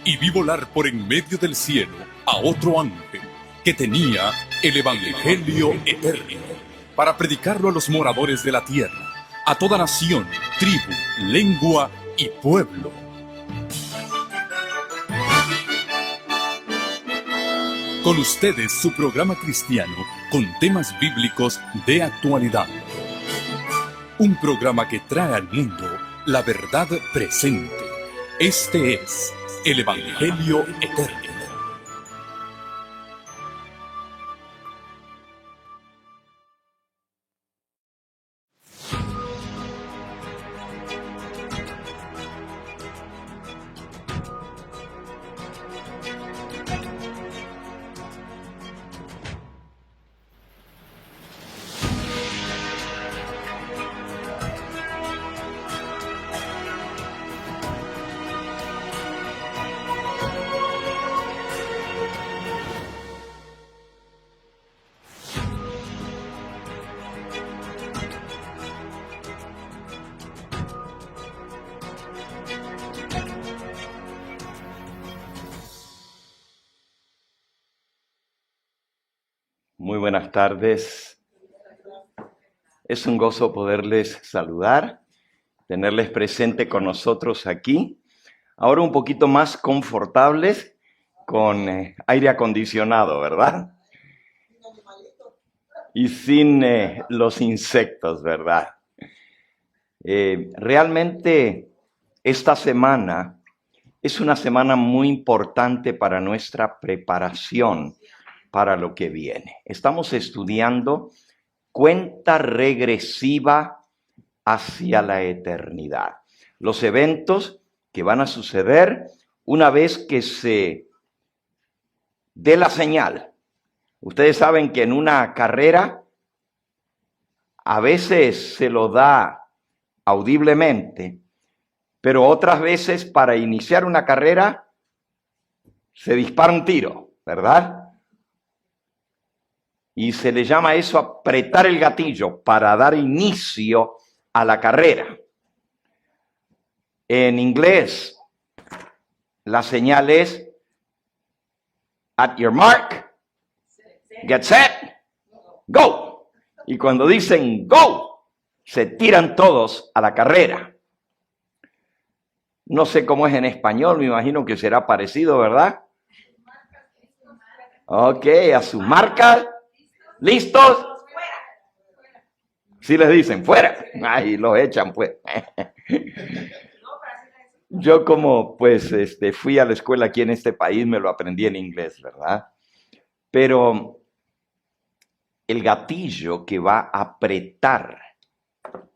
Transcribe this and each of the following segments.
y vi volar por en medio del cielo a otro ángel que tenía el Evangelio eterno para predicarlo a los moradores de la tierra, a toda nación, tribu, lengua y pueblo. Con ustedes su programa cristiano con temas bíblicos de actualidad. Un programa que trae al mundo la verdad presente. Este es el Evangelio eterno. Muy buenas tardes. Es un gozo poderles saludar, tenerles presente con nosotros aquí. Ahora un poquito más confortables con aire acondicionado, ¿verdad? Y sin los insectos, ¿verdad? Realmente esta semana es una semana muy importante para nuestra preparación para lo que viene. Estamos estudiando cuenta regresiva hacia la eternidad. Los eventos que van a suceder una vez que se dé la señal. Ustedes saben que en una carrera a veces se lo da audiblemente, pero otras veces para iniciar una carrera se dispara un tiro, ¿verdad? Y se le llama eso apretar el gatillo para dar inicio a la carrera. En inglés, la señal es at your mark, get set, go. Y cuando dicen go, se tiran todos a la carrera. No sé cómo es en español, me imagino que será parecido, ¿verdad? Ok, a sus marcas. ¿Listos? Sí les dicen, fuera. Ahí los echan, pues. Yo como, pues, fui a la escuela aquí en este país, me lo aprendí en inglés, ¿verdad? Pero el gatillo que va a apretar,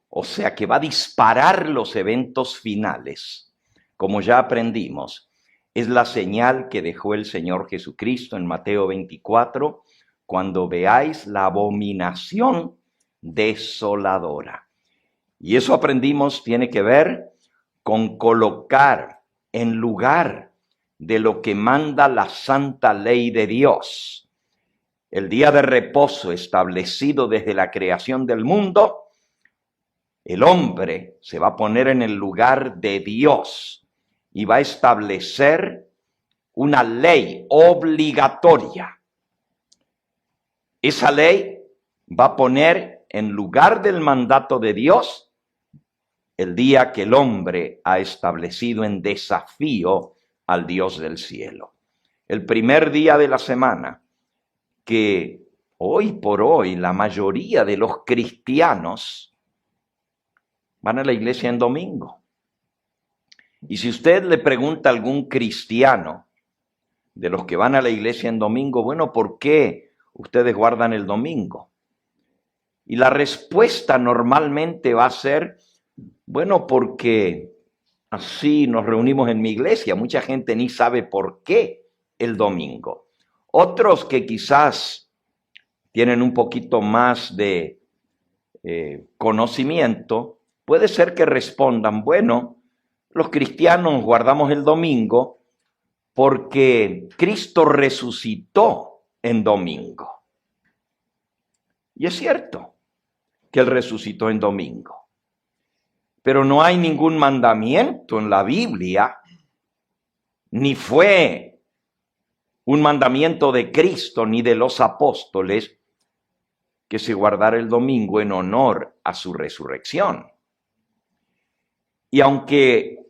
o sea, que va a disparar los eventos finales, como ya aprendimos, es la señal que dejó el Señor Jesucristo en Mateo 24, cuando veáis la abominación desoladora. Y eso aprendimos tiene que ver con colocar en lugar de lo que manda la santa ley de Dios. El día de reposo establecido desde la creación del mundo, el hombre se va a poner en el lugar de Dios y va a establecer una ley obligatoria. Esa ley va a poner en lugar del mandato de Dios el día que el hombre ha establecido en desafío al Dios del cielo. El primer día de la semana, que hoy por hoy la mayoría de los cristianos van a la iglesia en domingo. Y si usted le pregunta a algún cristiano de los que van a la iglesia en domingo, bueno, ¿por qué ustedes guardan el domingo? Y la respuesta normalmente va a ser, bueno, porque así nos reunimos en mi iglesia. Mucha gente ni sabe por qué el domingo. Otros que quizás tienen un poquito más de conocimiento, puede ser que respondan, bueno, los cristianos guardamos el domingo porque Cristo resucitó en domingo. Y es cierto que Él resucitó en domingo. Pero no hay ningún mandamiento en la Biblia ni fue un mandamiento de Cristo ni de los apóstoles que se guardara el domingo en honor a su resurrección. Y aunque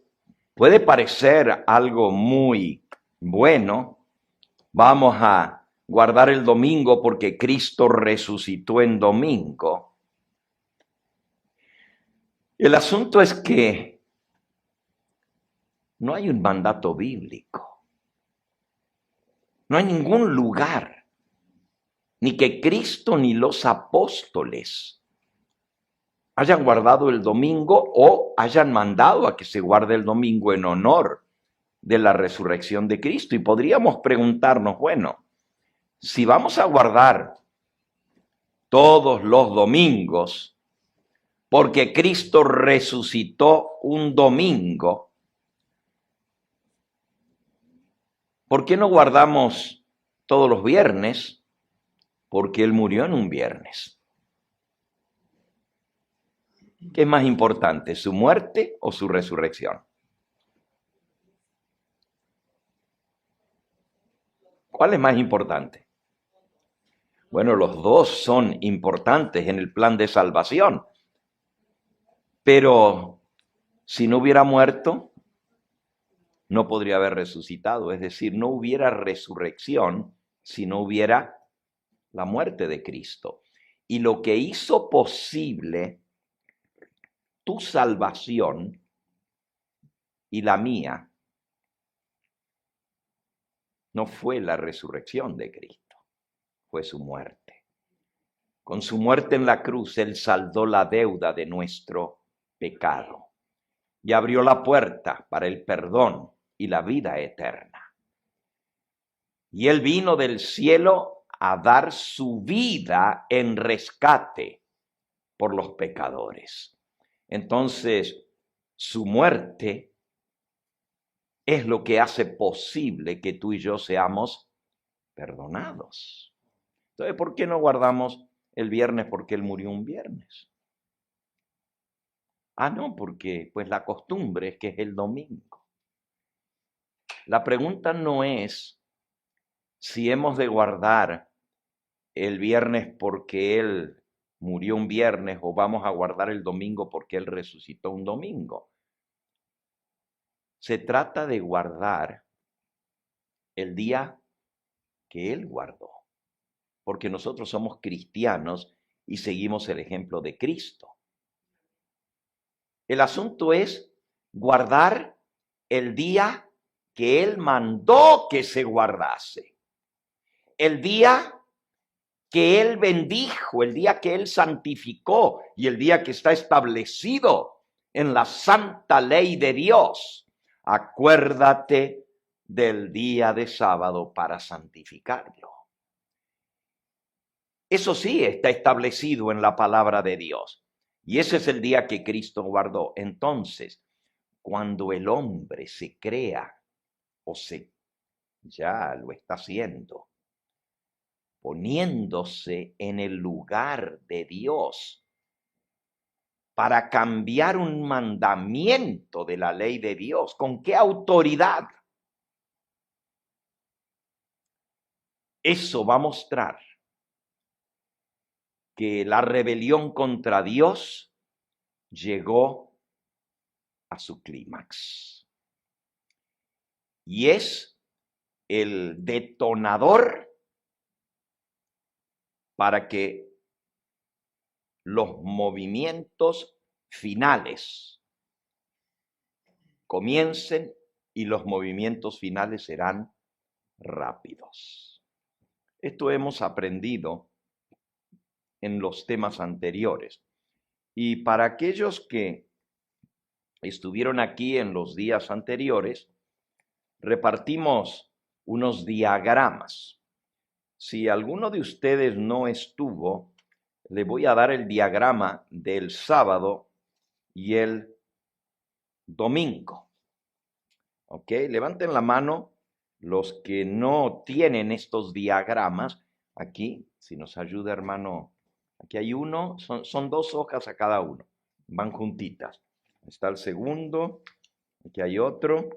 puede parecer algo muy bueno, vamos a guardar el domingo porque Cristo resucitó en domingo. El asunto es que no hay un mandato bíblico. No hay ningún lugar, ni que Cristo ni los apóstoles hayan guardado el domingo o hayan mandado a que se guarde el domingo en honor de la resurrección de Cristo. Y podríamos preguntarnos, bueno, si vamos a guardar todos los domingos, porque Cristo resucitó un domingo, ¿por qué no guardamos todos los viernes? Porque Él murió en un viernes. ¿Qué es más importante, su muerte o su resurrección? ¿Cuál es más importante? Bueno, los dos son importantes en el plan de salvación. Pero si no hubiera muerto, no podría haber resucitado. Es decir, no hubiera resurrección si no hubiera la muerte de Cristo. Y lo que hizo posible tu salvación y la mía no fue la resurrección de Cristo, fue su muerte. Con su muerte en la cruz, Él saldó la deuda de nuestro pecado y abrió la puerta para el perdón y la vida eterna. Y Él vino del cielo a dar su vida en rescate por los pecadores. Entonces, su muerte es lo que hace posible que tú y yo seamos perdonados. Entonces, ¿por qué no guardamos el viernes porque Él murió un viernes? No, porque pues la costumbre es que es el domingo. La pregunta no es si hemos de guardar el viernes porque Él murió un viernes o vamos a guardar el domingo porque Él resucitó un domingo. Se trata de guardar el día que Él guardó, porque nosotros somos cristianos y seguimos el ejemplo de Cristo. El asunto es guardar el día que Él mandó que se guardase, el día que Él bendijo, el día que Él santificó y el día que está establecido en la santa ley de Dios. Acuérdate del día de sábado para santificarlo. Eso sí está establecido en la palabra de Dios. Y ese es el día que Cristo guardó. Entonces, cuando el hombre se crea ya lo está haciendo, poniéndose en el lugar de Dios para cambiar un mandamiento de la ley de Dios. ¿Con qué autoridad? Eso va a mostrar que la rebelión contra Dios llegó a su clímax. Y es el detonador para que los movimientos finales comiencen y los movimientos finales serán rápidos. Esto hemos aprendido en los temas anteriores. Y para aquellos que estuvieron aquí en los días anteriores, repartimos unos diagramas. Si alguno de ustedes no estuvo, le voy a dar el diagrama del sábado y el domingo. ¿Ok? Levanten la mano los que no tienen estos diagramas. Aquí, si nos ayuda, hermano, aquí hay uno, son 2 hojas a cada uno, van juntitas. Está el segundo, aquí hay otro.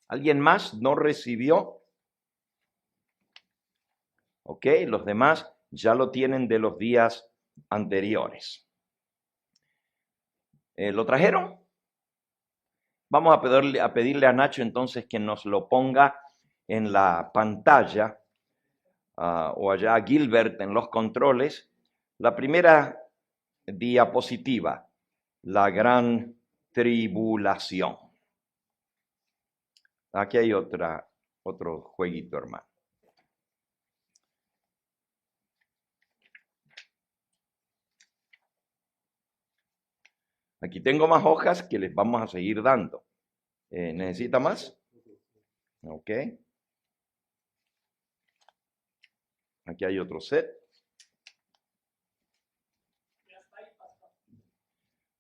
¿Alguien más no recibió? Ok, los demás ya lo tienen de los días anteriores. ¿Lo trajeron? Vamos a pedirle a Nacho entonces que nos lo ponga en la pantalla, o allá a Gilbert en los controles. La primera diapositiva, la gran tribulación. Aquí hay otro jueguito, hermano. Aquí tengo más hojas que les vamos a seguir dando. ¿Necesita más? Ok. Aquí hay otro set.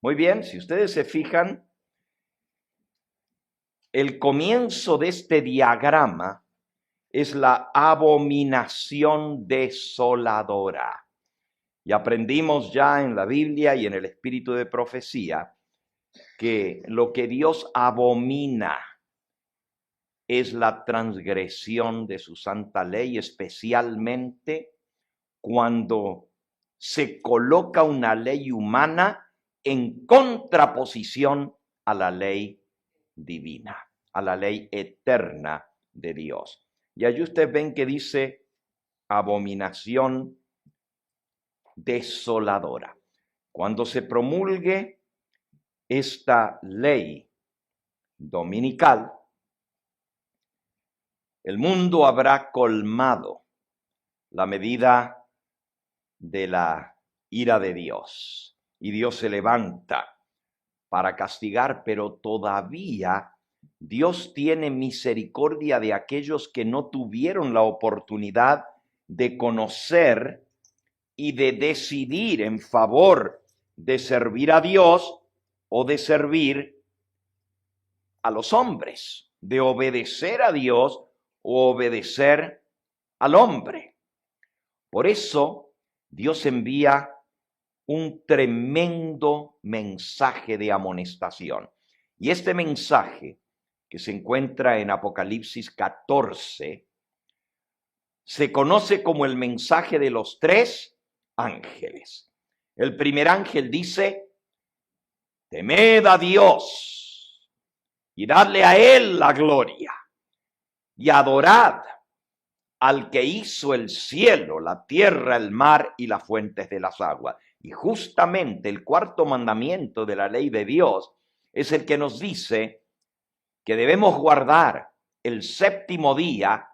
Muy bien, si ustedes se fijan, el comienzo de este diagrama es la abominación desoladora. Y aprendimos ya en la Biblia y en el espíritu de profecía que lo que Dios abomina es la transgresión de su santa ley, especialmente cuando se coloca una ley humana en contraposición a la ley divina, a la ley eterna de Dios. Y allí ustedes ven que dice abominación desoladora. Cuando se promulgue esta ley dominical, el mundo habrá colmado la medida de la ira de Dios. Y Dios se levanta para castigar, pero todavía Dios tiene misericordia de aquellos que no tuvieron la oportunidad de conocer y de decidir en favor de servir a Dios o de servir a los hombres, de obedecer a Dios o obedecer al hombre. Por eso Dios envía un tremendo mensaje de amonestación. Y este mensaje, que se encuentra en Apocalipsis 14, se conoce como el mensaje de los 3 ángeles. El primer ángel dice: temed a Dios y dadle a Él la gloria, y adorad al que hizo el cielo, la tierra, el mar y las fuentes de las aguas. Y justamente el cuarto mandamiento de la ley de Dios es el que nos dice que debemos guardar el séptimo día,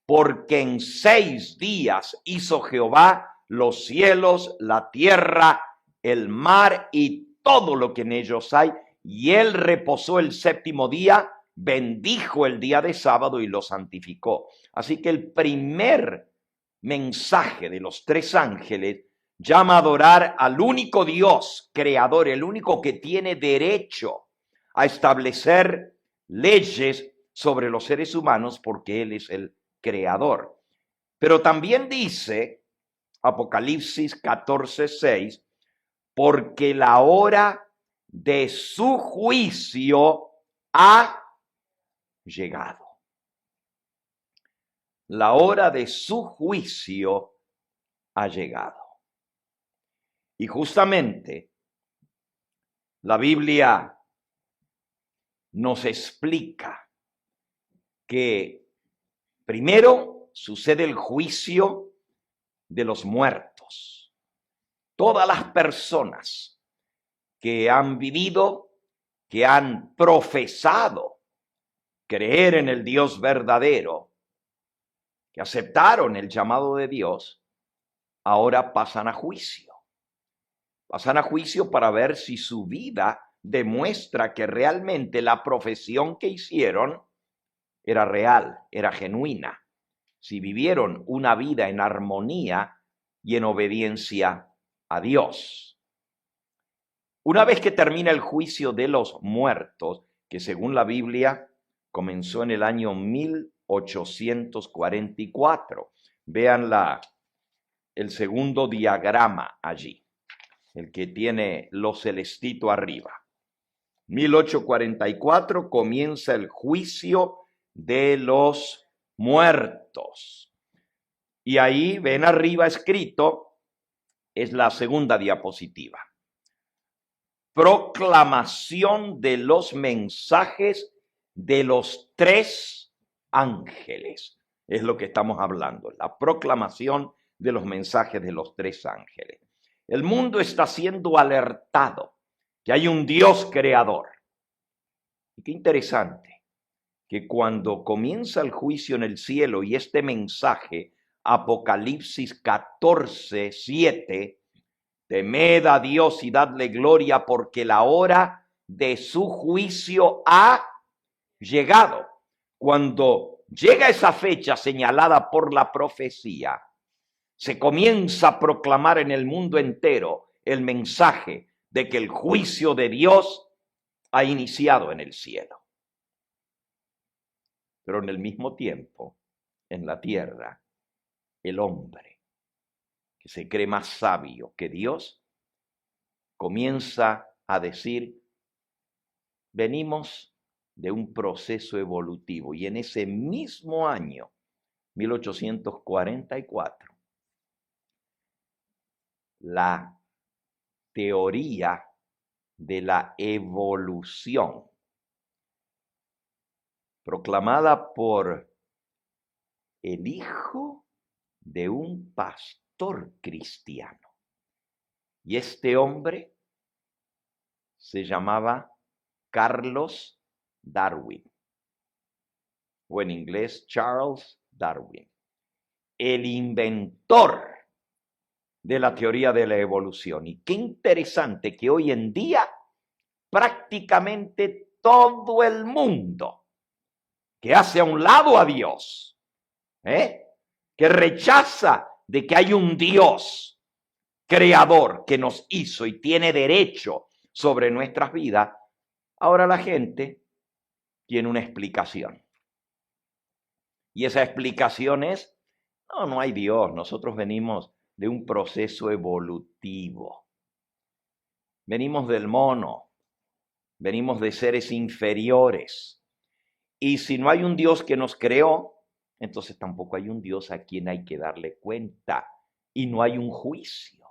porque en 6 días hizo Jehová los cielos, la tierra, el mar y todo lo que en ellos hay, y él reposó el séptimo día, bendijo el día de sábado y lo santificó. Así que el primer mensaje de los 3 ángeles llama a adorar al único Dios creador, el único que tiene derecho a establecer leyes sobre los seres humanos, porque Él es el creador. Pero también dice Apocalipsis 14:6, porque la hora de su juicio ha llegado. La hora de su juicio ha llegado. Y justamente la Biblia nos explica que primero sucede el juicio de los muertos. Todas las personas que han vivido, que han profesado creer en el Dios verdadero, que aceptaron el llamado de Dios, ahora pasan a juicio. Pasan a juicio para ver si su vida demuestra que realmente la profesión que hicieron era real, era genuina, si vivieron una vida en armonía y en obediencia a Dios. Una vez que termina el juicio de los muertos, que según la Biblia comenzó en el año 1844, vean el segundo diagrama allí, el que tiene lo celestito arriba. 1844 comienza el juicio de los muertos. Y ahí ven arriba escrito, es la segunda diapositiva. Proclamación de los mensajes de los tres ángeles. Es lo que estamos hablando, la proclamación de los mensajes de los tres ángeles. El mundo está siendo alertado que hay un Dios creador. Y qué interesante que cuando comienza el juicio en el cielo y este mensaje, Apocalipsis 14:7, temed a Dios y dadle gloria porque la hora de su juicio ha llegado. Cuando llega esa fecha señalada por la profecía, se comienza a proclamar en el mundo entero el mensaje de que el juicio de Dios ha iniciado en el cielo. Pero en el mismo tiempo, en la tierra, el hombre, que se cree más sabio que Dios, comienza a decir, venimos de un proceso evolutivo. Y en ese mismo año, 1844, la teoría de la evolución, proclamada por el hijo de un pastor cristiano. Y este hombre se llamaba Carlos Darwin, o en inglés Charles Darwin, el inventor de la teoría de la evolución. Y qué interesante que hoy en día prácticamente todo el mundo que hace a un lado a Dios, que rechaza de que hay un Dios creador que nos hizo y tiene derecho sobre nuestras vidas, ahora la gente tiene una explicación. Y esa explicación es, no hay Dios, nosotros venimos de un proceso evolutivo. Venimos del mono, venimos de seres inferiores. Y si no hay un Dios que nos creó, entonces tampoco hay un Dios a quien hay que darle cuenta. Y no hay un juicio.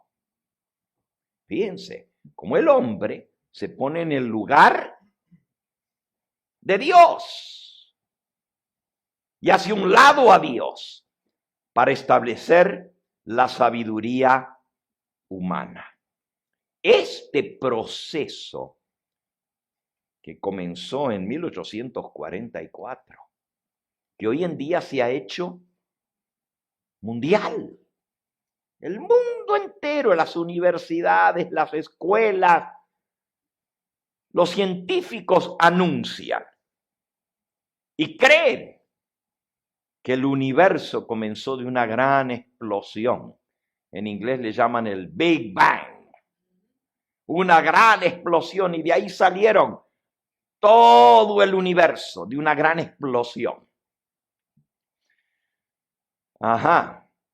Fíjense, como el hombre se pone en el lugar de Dios y hace un lado a Dios para establecer la sabiduría humana. Este proceso que comenzó en 1844, que hoy en día se ha hecho mundial. El mundo entero, las universidades, las escuelas, los científicos anuncian y creen que el universo comenzó de una gran explosión. En inglés le llaman el Big Bang. Una gran explosión y de ahí salieron todo el universo, de una gran explosión.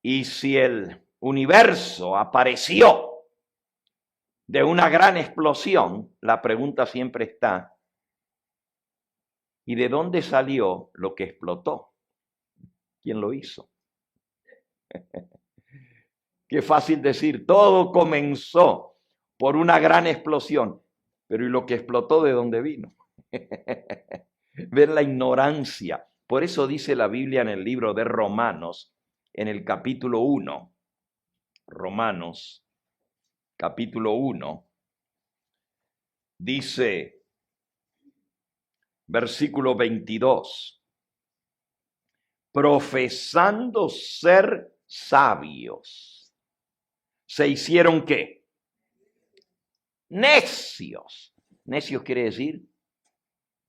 Y si el universo apareció de una gran explosión, la pregunta siempre está, ¿y de dónde salió lo que explotó? ¿Quién lo hizo? Qué fácil decir, todo comenzó por una gran explosión, pero ¿y lo que explotó de dónde vino? Ver la ignorancia. Por eso dice la Biblia en el libro de Romanos, en el capítulo 1, Romanos, capítulo 1, dice, versículo 22, profesando ser sabios, ¿se hicieron qué? Necios. Necios quiere decir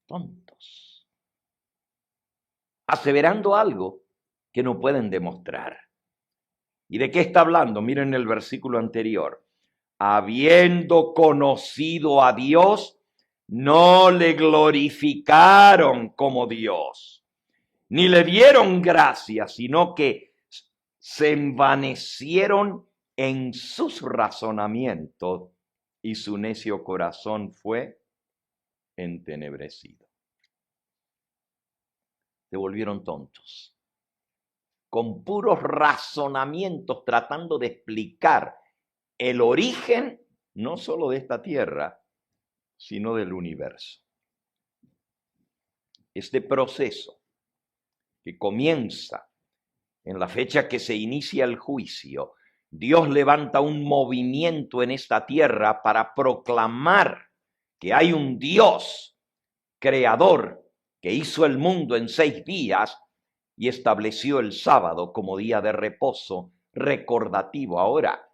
tontos. Aseverando algo que no pueden demostrar. ¿Y de qué está hablando? Miren el versículo anterior. Habiendo conocido a Dios, no le glorificaron como Dios, ni le dieron gracia, sino que se envanecieron en sus razonamientos y su necio corazón fue entenebrecido. se volvieron tontos. Con puros razonamientos tratando de explicar el origen no solo de esta tierra, sino del universo. Este proceso que comienza en la fecha que se inicia el juicio, Dios levanta un movimiento en esta tierra para proclamar que hay un Dios creador que hizo el mundo en 6 días y estableció el sábado como día de reposo recordativo. Ahora,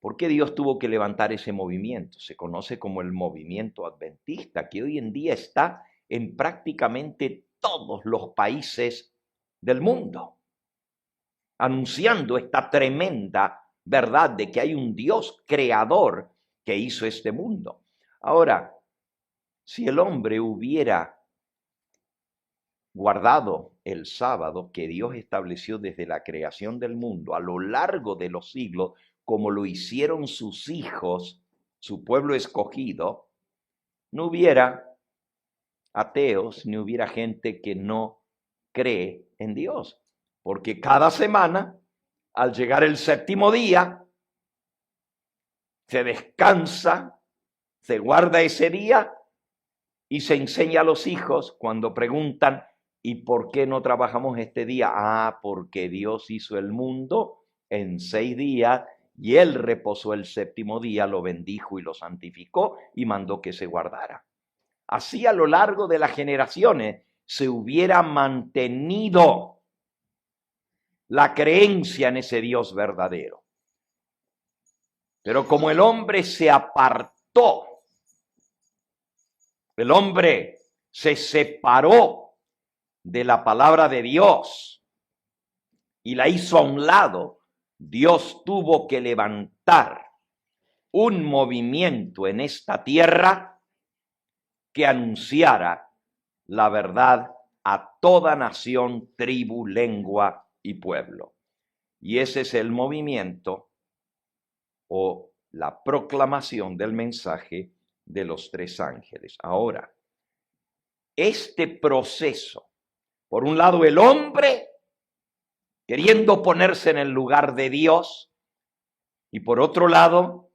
¿por qué Dios tuvo que levantar ese movimiento? Se conoce como el movimiento adventista, que hoy en día está en prácticamente todos los países del mundo, anunciando esta tremenda verdad de que hay un Dios creador que hizo este mundo. Ahora, si el hombre hubiera guardado el sábado que Dios estableció desde la creación del mundo a lo largo de los siglos, como lo hicieron sus hijos, su pueblo escogido, no hubiera ateos ni hubiera gente que no cree en Dios. Porque cada semana, al llegar el 7º día, se descansa, se guarda ese día y se enseña a los hijos cuando preguntan, ¿y por qué no trabajamos este día? Ah, porque Dios hizo el mundo en 6 días y Él reposó el 7º día, lo bendijo y lo santificó y mandó que se guardara. Así a lo largo de las generaciones se hubiera mantenido la creencia en ese Dios verdadero. Pero como el hombre se apartó, el hombre se separó de la palabra de Dios y la hizo a un lado, Dios tuvo que levantar un movimiento en esta tierra que anunciara la verdad a toda nación, tribu, lengua y pueblo. Y ese es el movimiento o la proclamación del mensaje de los 3 ángeles. Ahora, este proceso, por un lado el hombre queriendo ponerse en el lugar de Dios y por otro lado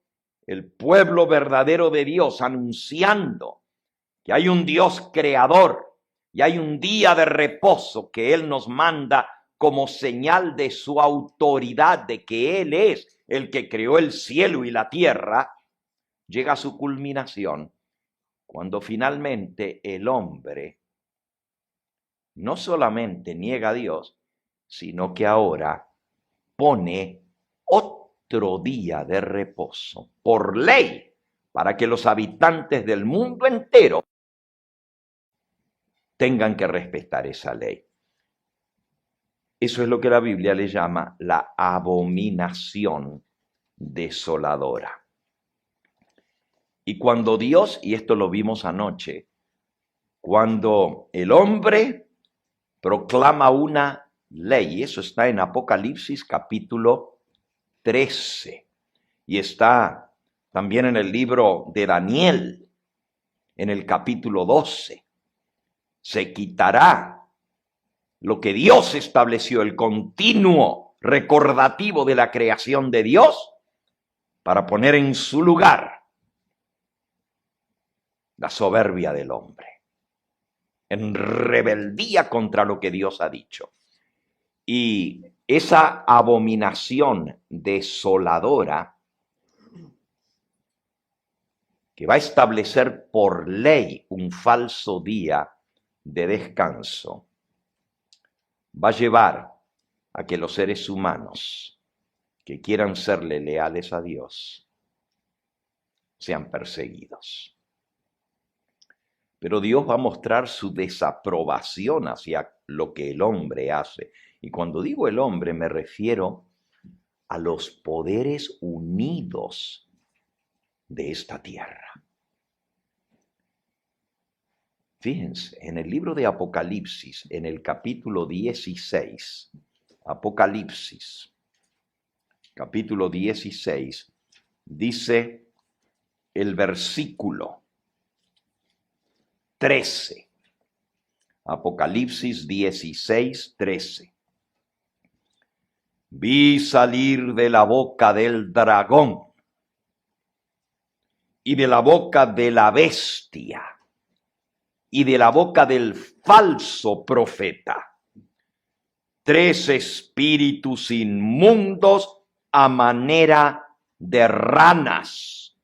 el pueblo verdadero de Dios anunciando que hay un Dios creador y hay un día de reposo que Él nos manda como señal de su autoridad, de que Él es el que creó el cielo y la tierra, llega a su culminación cuando finalmente el hombre no solamente niega a Dios, sino que ahora pone otro día de reposo por ley para que los habitantes del mundo entero tengan que respetar esa ley. Eso es lo que la Biblia le llama la abominación desoladora. Y cuando Dios, y esto lo vimos anoche, cuando el hombre proclama una ley, eso está en Apocalipsis capítulo 13, y está también en el libro de Daniel, en el capítulo 12, se quitará lo que Dios estableció, el continuo recordativo de la creación de Dios, para poner en su lugar la soberbia del hombre, en rebeldía contra lo que Dios ha dicho. Y esa abominación desoladora que va a establecer por ley un falso día de descanso, va a llevar a que los seres humanos que quieran serle leales a Dios sean perseguidos. Pero Dios va a mostrar su desaprobación hacia lo que el hombre hace. Y cuando digo el hombre me refiero a los poderes unidos de esta tierra. Fíjense, en el libro de Apocalipsis, en el capítulo 16, Apocalipsis, capítulo 16, dice el versículo 13. Apocalipsis 16:13. Vi salir de la boca del dragón y de la boca de la bestia y de la boca del falso profeta 3 espíritus inmundos a manera de ranas,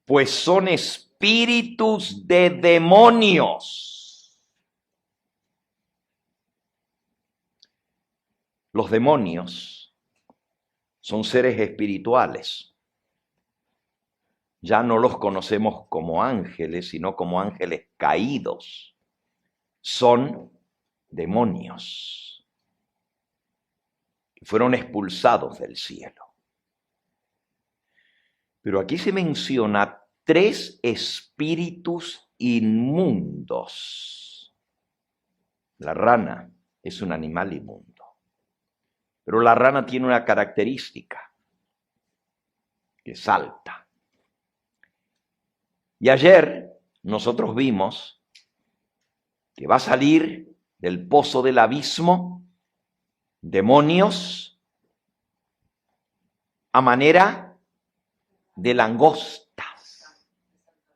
pues son espíritus de demonios. Los demonios son seres espirituales. Ya no los conocemos como ángeles, sino como ángeles caídos. Son demonios. Fueron expulsados del cielo. Pero aquí se menciona 3 espíritus inmundos. La rana es un animal inmundo. Pero la rana tiene una característica, que salta. Y ayer nosotros vimos que va a salir del pozo del abismo demonios a manera de langostas,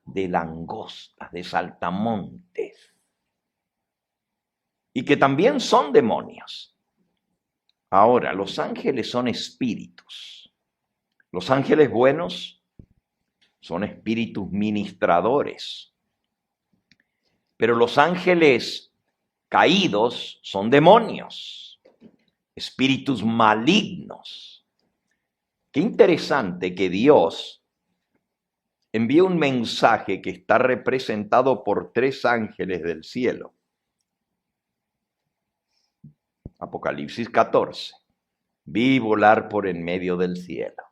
de saltamontes, y que también son demonios. Ahora, los ángeles son espíritus. Los ángeles buenos son espíritus ministradores. Pero los ángeles caídos son demonios, espíritus malignos. Qué interesante que Dios envía un mensaje que está representado por 3 ángeles del cielo. Apocalipsis 14. Vi volar por en medio del cielo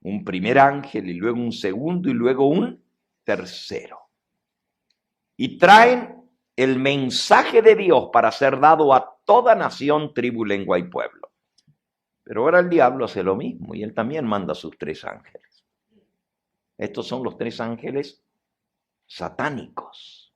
un primer ángel y luego un segundo y luego un tercero. Y traen el mensaje de Dios para ser dado a toda nación, tribu, lengua y pueblo. Pero ahora el diablo hace lo mismo y él también manda a sus 3 ángeles. Estos son los 3 ángeles satánicos.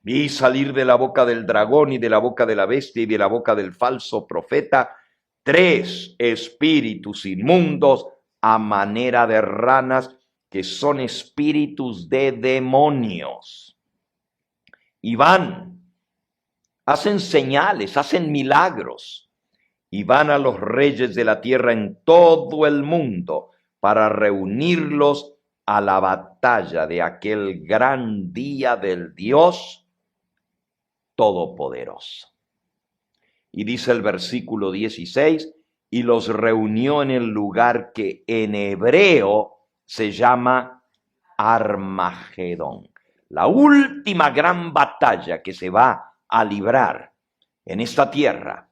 Vi salir de la boca del dragón y de la boca de la bestia y de la boca del falso profeta 3 espíritus inmundos a manera de ranas, que son espíritus de demonios. Y van, hacen señales, hacen milagros, y van a los reyes de la tierra en todo el mundo para reunirlos a la batalla de aquel gran día del Dios Todopoderoso. Y dice el versículo 16, y los reunió en el lugar que en hebreo se llama Armagedón. La última gran batalla que se va a librar en esta tierra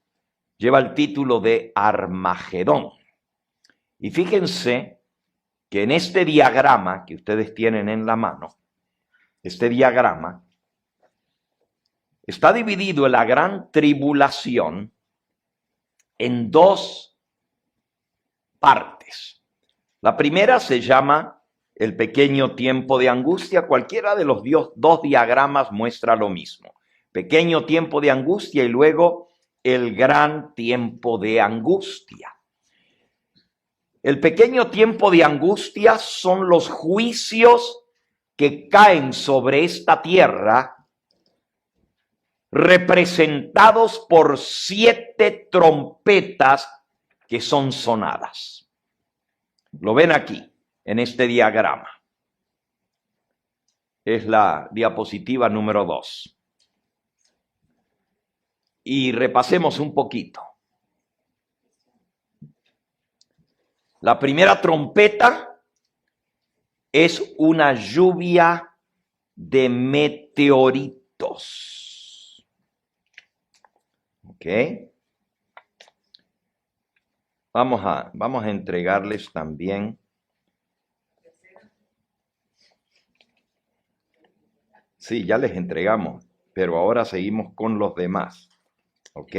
lleva el título de Armagedón. Y fíjense que en este diagrama que ustedes tienen en la mano, este diagrama, está dividido en la gran tribulación en 2 partes. La primera se llama el pequeño tiempo de angustia. Cualquiera de los 2 diagramas muestra lo mismo. Pequeño tiempo de angustia y luego el gran tiempo de angustia. El pequeño tiempo de angustia son los juicios que caen sobre esta tierra, representados por 7 trompetas que son sonadas. Lo ven aquí, en este diagrama. Es la diapositiva número 2. Y repasemos un poquito. La primera trompeta es una lluvia de meteoritos. ¿Ok? Vamos a entregarles también. Sí, ya les entregamos, pero ahora seguimos con los demás. ¿Ok?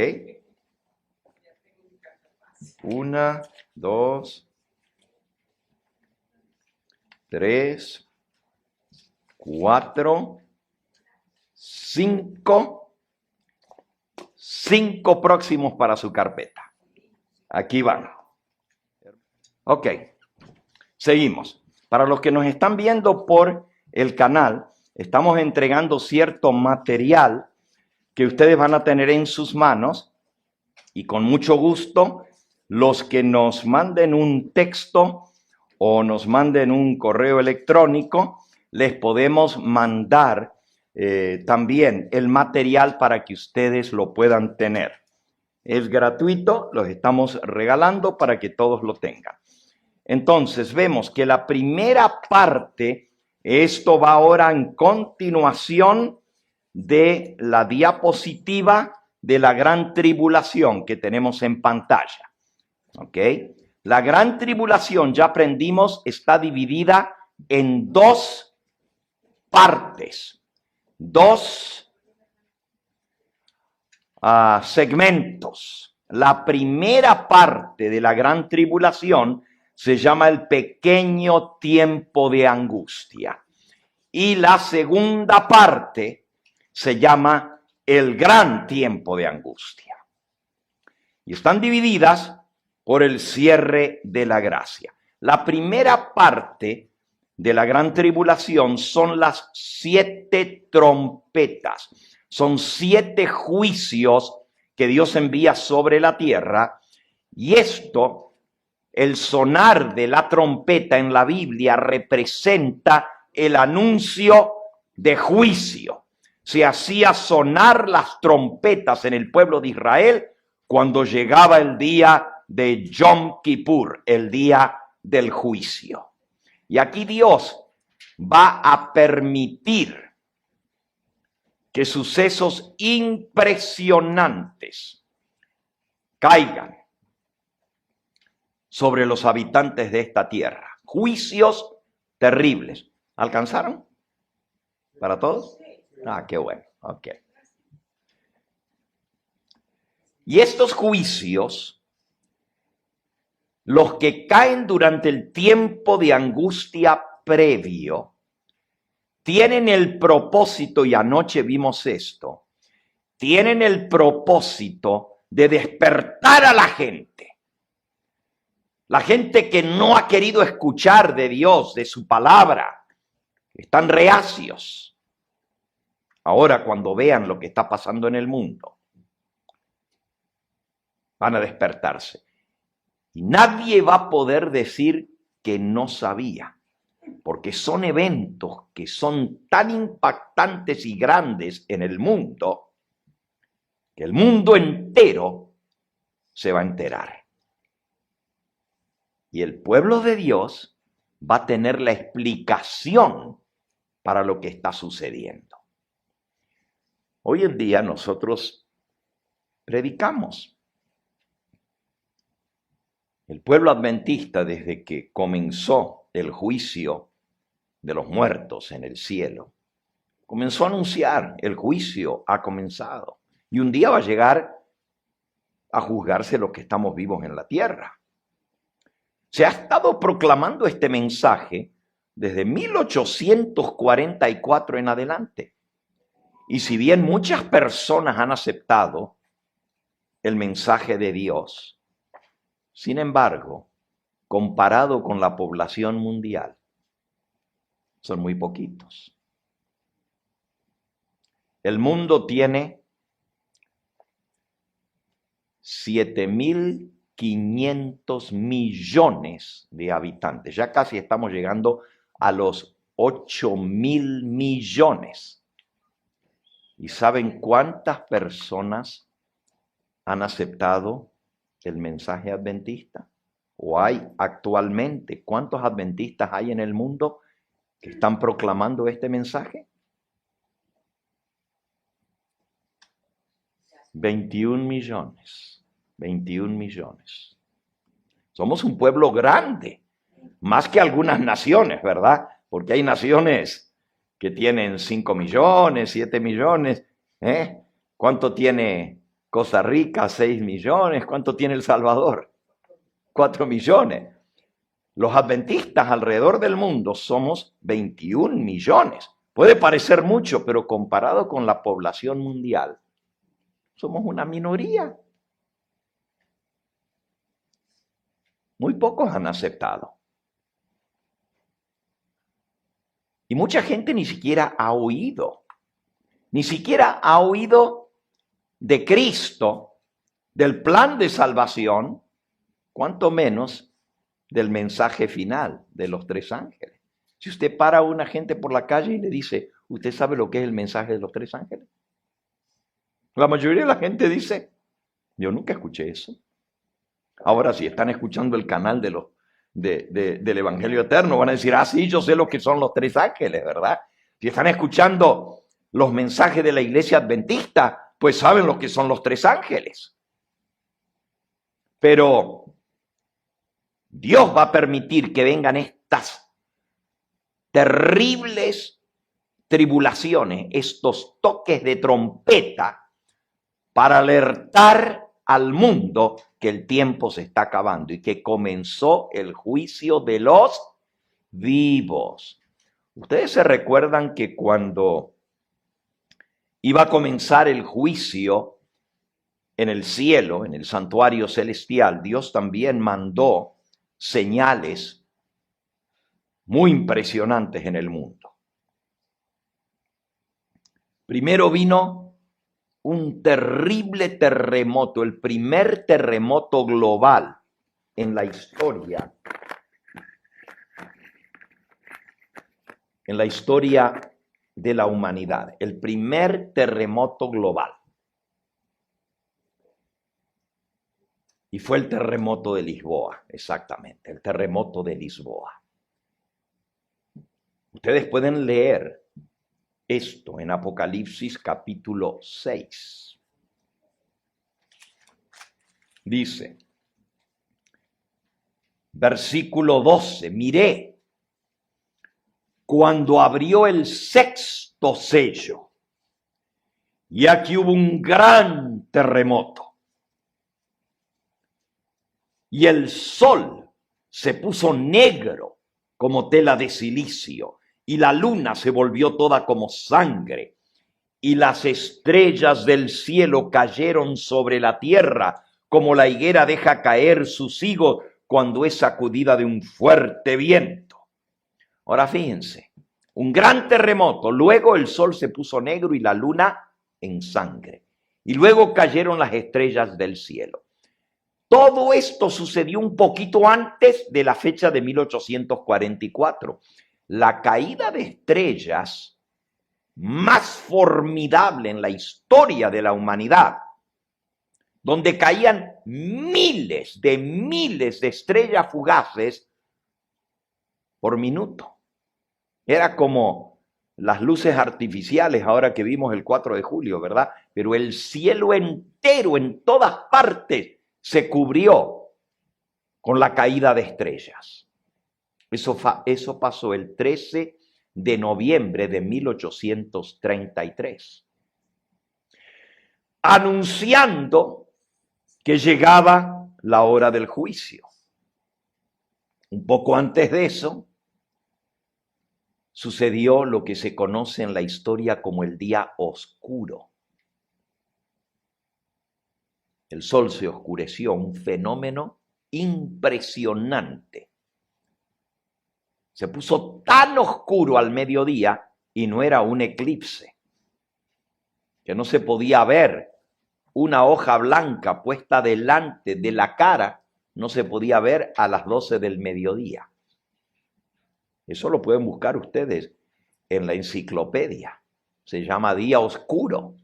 1, 2, 3, 4, 5, 5 próximos para su carpeta. Aquí van. Ok, seguimos. Para los que nos están viendo por el canal, estamos entregando cierto material que ustedes van a tener en sus manos y con mucho gusto los que nos manden un texto o nos manden un correo electrónico, les podemos mandar también el material para que ustedes lo puedan tener. Es gratuito, los estamos regalando para que todos lo tengan. Entonces vemos que la primera parte, esto va ahora en continuación de la diapositiva de la gran tribulación que tenemos en pantalla. ¿Ok? La gran tribulación, ya aprendimos, está dividida en 2 partes, 2 segmentos. La primera parte de la gran tribulación se llama el pequeño tiempo de angustia. Y la segunda parte se llama el gran tiempo de angustia. Y están divididas por el cierre de la gracia. La primera parte de la gran tribulación son las 7 trompetas. Son 7 juicios que Dios envía sobre la tierra. Y esto, el sonar de la trompeta en la Biblia representa el anuncio de juicio. Se hacía sonar las trompetas en el pueblo de Israel cuando llegaba el día de Yom Kippur, el día del juicio. Y aquí Dios va a permitir que sucesos impresionantes caigan sobre los habitantes de esta tierra. Juicios terribles. ¿Alcanzaron? ¿Para todos? Ah, qué bueno. Ok. Y estos juicios, los que caen durante el tiempo de angustia previo, tienen el propósito, y anoche vimos esto, tienen el propósito de despertar a la gente. La gente que no ha querido escuchar de Dios, de su palabra, están reacios. Ahora, cuando vean lo que está pasando en el mundo, van a despertarse. Y nadie va a poder decir que no sabía, porque son eventos que son tan impactantes y grandes en el mundo, que el mundo entero se va a enterar. Y el pueblo de Dios va a tener la explicación para lo que está sucediendo. Hoy en día nosotros predicamos. El pueblo adventista, desde que comenzó el juicio de los muertos en el cielo, comenzó a anunciar: el juicio ha comenzado. Y un día va a llegar a juzgarse los que estamos vivos en la tierra. Se ha estado proclamando este mensaje desde 1844 en adelante. Y si bien muchas personas han aceptado el mensaje de Dios, sin embargo, comparado con la población mundial, son muy poquitos. El mundo tiene 7.500 millones de habitantes. Ya casi estamos llegando a los 8.000 millones. ¿Y saben cuántas personas han aceptado el mensaje adventista? ¿O hay actualmente? ¿Cuántos adventistas hay en el mundo que están proclamando este mensaje? 21 millones. 21 millones. Somos un pueblo grande, más que algunas naciones, ¿verdad? Porque hay naciones que tienen 5 millones, 7 millones. ¿Cuánto tiene Costa Rica? 6 millones. ¿Cuánto tiene El Salvador? 4 millones. Los adventistas alrededor del mundo somos 21 millones. Puede parecer mucho, pero comparado con la población mundial, somos una minoría. Muy pocos han aceptado. Y mucha gente ni siquiera ha oído de Cristo, del plan de salvación, cuanto menos del mensaje final de los 3 ángeles. Si usted para a una gente por la calle y le dice, ¿usted sabe lo que es el mensaje de los 3 ángeles? La mayoría de la gente dice, yo nunca escuché eso. Ahora, si están escuchando el canal del Evangelio Eterno, van a decir, sí, yo sé lo que son los 3 ángeles, ¿verdad? Si están escuchando los mensajes de la iglesia adventista, pues saben lo que son los 3 ángeles. Pero Dios va a permitir que vengan estas terribles tribulaciones, estos toques de trompeta, para alertar al mundo que el tiempo se está acabando y que comenzó el juicio de los vivos. Ustedes se recuerdan que cuando iba a comenzar el juicio en el cielo, en el santuario celestial, Dios también mandó señales muy impresionantes en el mundo. Primero vino un terrible terremoto, el primer terremoto global en la historia de la humanidad, el primer terremoto global. Y fue el terremoto de Lisboa, exactamente, el terremoto de Lisboa. Ustedes pueden leer esto en Apocalipsis capítulo 6. Dice, versículo 12, miré cuando abrió el 6º sello, y aquí hubo un gran terremoto, y el sol se puso negro como tela de silicio, y la luna se volvió toda como sangre, y las estrellas del cielo cayeron sobre la tierra, como la higuera deja caer sus higos cuando es sacudida de un fuerte viento. Ahora fíjense, un gran terremoto, luego el sol se puso negro y la luna en sangre, y luego cayeron las estrellas del cielo. Todo esto sucedió un poquito antes de la fecha de 1844. La caída de estrellas más formidable en la historia de la humanidad, donde caían miles de estrellas fugaces por minuto. Era como las luces artificiales ahora que vimos el 4 de julio, ¿verdad? Pero el cielo entero, en todas partes, se cubrió con la caída de estrellas. Eso pasó el 13 de noviembre de 1833, anunciando que llegaba la hora del juicio. Un poco antes de eso, sucedió lo que se conoce en la historia como el día oscuro. El sol se oscureció, un fenómeno impresionante. Se puso tan oscuro al mediodía y no era un eclipse, que no se podía ver una hoja blanca puesta delante de la cara, no se podía ver a las 12 del mediodía. Eso lo pueden buscar ustedes en la enciclopedia. Se llama día oscuro.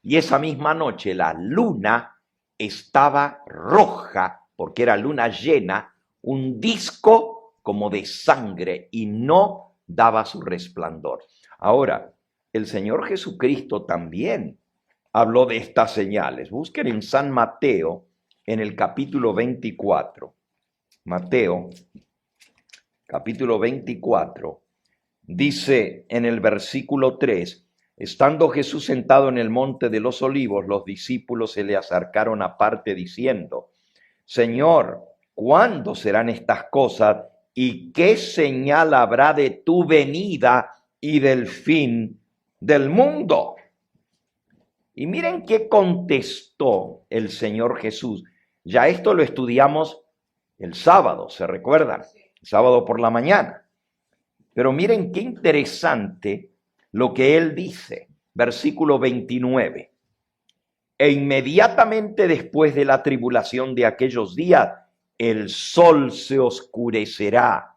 Y esa misma noche la luna estaba roja, porque era luna llena, un disco como de sangre, y no daba su resplandor. Ahora, el Señor Jesucristo también habló de estas señales. Busquen en San Mateo, en el capítulo 24. Mateo, capítulo 24, dice en el versículo 3, estando Jesús sentado en el monte de los olivos, los discípulos se le acercaron aparte diciendo, Señor, ¿cuándo serán estas cosas? ¿Y qué señal habrá de tu venida y del fin del mundo. Y miren qué contestó el Señor Jesús. Ya esto lo estudiamos el sábado, ¿se recuerdan? El sábado por la mañana. Pero miren qué interesante lo que él dice. Versículo 29. E inmediatamente después de la tribulación de aquellos días, el sol se oscurecerá,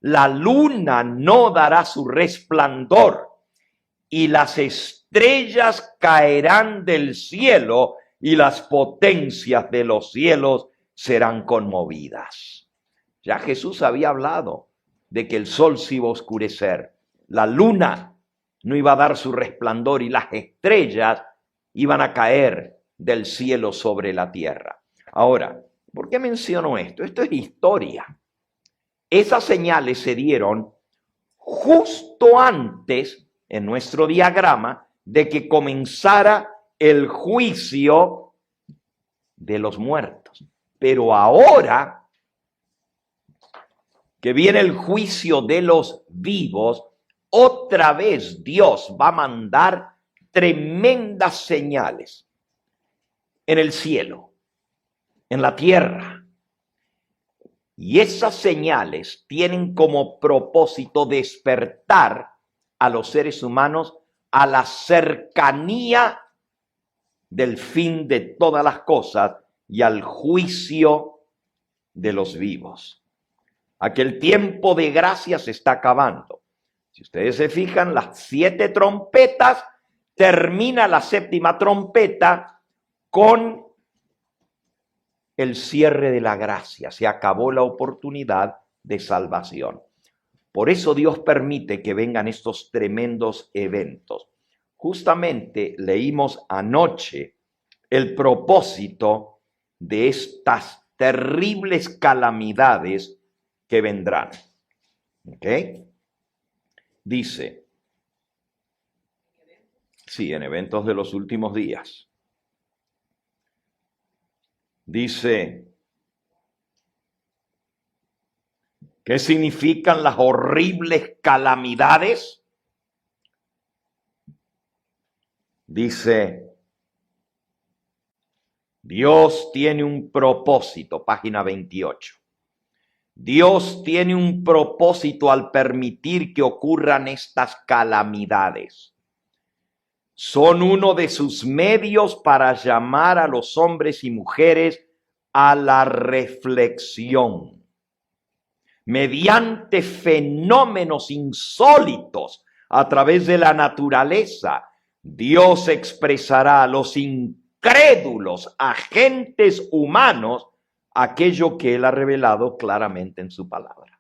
la luna no dará su resplandor, y las estrellas caerán del cielo, y las potencias de los cielos serán conmovidas. Ya Jesús había hablado de que el sol se iba a oscurecer, la luna no iba a dar su resplandor y las estrellas iban a caer del cielo sobre la tierra. Ahora, ¿por qué menciono esto? Esto es historia. Esas señales se dieron justo antes, en nuestro diagrama, de que comenzara el juicio de los muertos. Pero ahora que viene el juicio de los vivos, otra vez Dios va a mandar tremendas señales en el cielo, en la tierra. Y esas señales tienen como propósito despertar a los seres humanos a la cercanía del fin de todas las cosas y al juicio de los vivos. Aquel tiempo de gracia se está acabando. Si ustedes se fijan, las 7 trompetas, termina la 7ª trompeta con el cierre de la gracia. Se acabó la oportunidad de salvación. Por eso Dios permite que vengan estos tremendos eventos. Justamente leímos anoche el propósito de estas terribles calamidades que vendrán. ¿Ok? Dice, sí, en eventos de los últimos días. Dice, ¿qué significan las horribles calamidades? Dice, Dios tiene un propósito, página 28. Dios tiene un propósito al permitir que ocurran estas calamidades. Son uno de sus medios para llamar a los hombres y mujeres a la reflexión. Mediante fenómenos insólitos a través de la naturaleza, Dios expresará a los incrédulos agentes humanos aquello que Él ha revelado claramente en su palabra.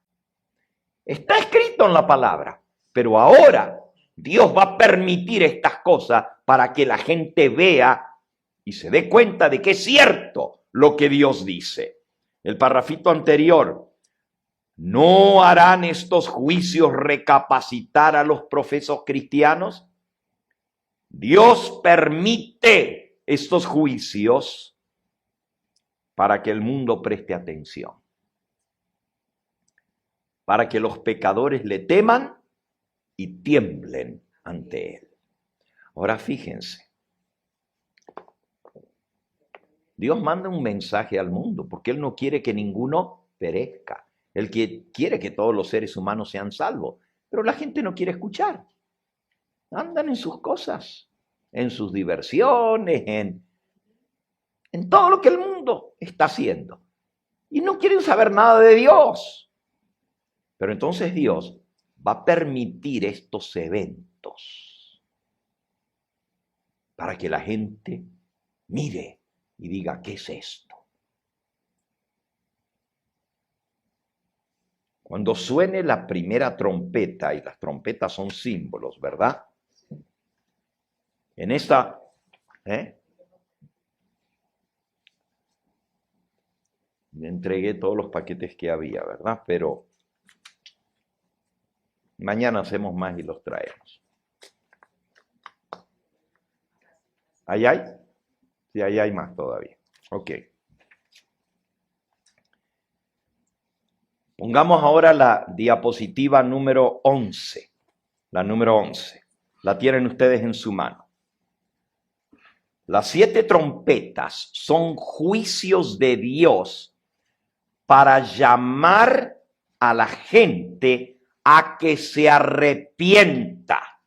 Está escrito en la palabra, pero ahora Dios va a permitir estas cosas para que la gente vea y se dé cuenta de que es cierto lo que Dios dice. El parrafito anterior, ¿no harán estos juicios recapacitar a los profesos cristianos? Dios permite estos juicios para que el mundo preste atención, para que los pecadores le teman y tiemblen ante Él. Ahora fíjense, Dios manda un mensaje al mundo porque Él no quiere que ninguno perezca. Él quiere que todos los seres humanos sean salvos, pero la gente no quiere escuchar. Andan en sus cosas, en sus diversiones, en todo lo que el mundo está haciendo. Y no quieren saber nada de Dios. Pero entonces Dios va a permitir estos eventos para que la gente mire y diga, ¿qué es esto? Cuando suene la primera trompeta, y las trompetas son símbolos, ¿verdad? En esta, le entregué todos los paquetes que había, ¿verdad? Pero mañana hacemos más y los traemos. ¿Ahí hay? Sí, ahí hay más todavía. Ok. Pongamos ahora la diapositiva número 11. la número 11. La tienen ustedes en su mano. Las 7 trompetas son juicios de Dios para llamar a la gente a que se arrepienta,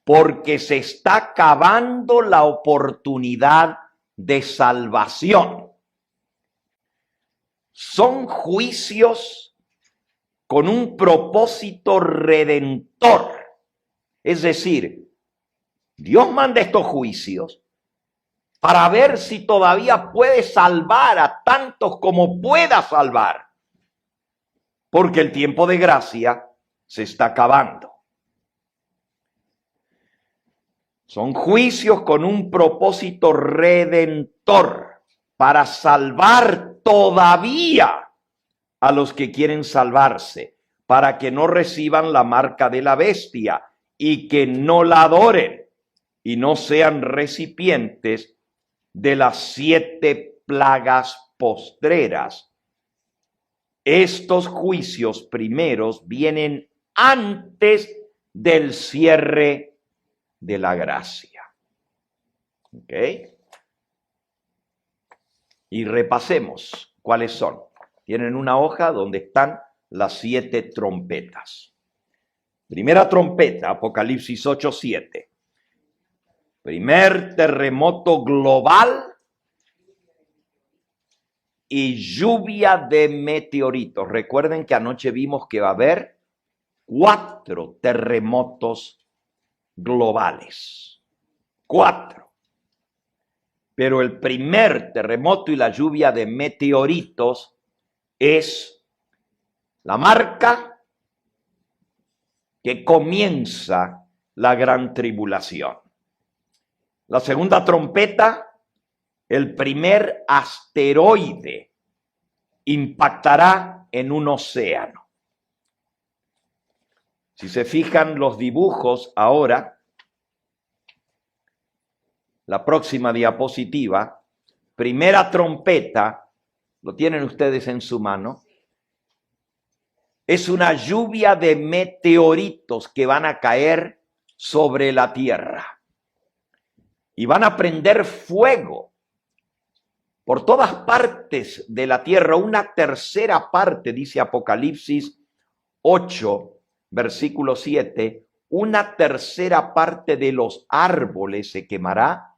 porque se está acabando la oportunidad de salvación. Son juicios con un propósito redentor. Es decir, Dios manda estos juicios para ver si todavía puede salvar a tantos como pueda salvar, porque el tiempo de gracia se está acabando. Son juicios con un propósito redentor para salvar todavía a los que quieren salvarse, para que no reciban la marca de la bestia y que no la adoren y no sean recipientes de las 7 plagas postreras. Estos juicios primeros vienen antes del cierre de la gracia. ¿Ok? Y repasemos cuáles son. Tienen una hoja donde están las 7 trompetas. Primera trompeta, Apocalipsis 8:7. Primer terremoto global y lluvia de meteoritos. Recuerden que anoche vimos que va a haber 4 terremotos globales. 4. Pero el primer terremoto y la lluvia de meteoritos es la marca que comienza la gran tribulación. La segunda trompeta, el primer asteroide impactará en un océano. Si se fijan los dibujos ahora, la próxima diapositiva, primera trompeta, lo tienen ustedes en su mano, es una lluvia de meteoritos que van a caer sobre la tierra. Y van a prender fuego por todas partes de la tierra. Una tercera parte, dice Apocalipsis 8, versículo 7, una tercera parte de los árboles se quemará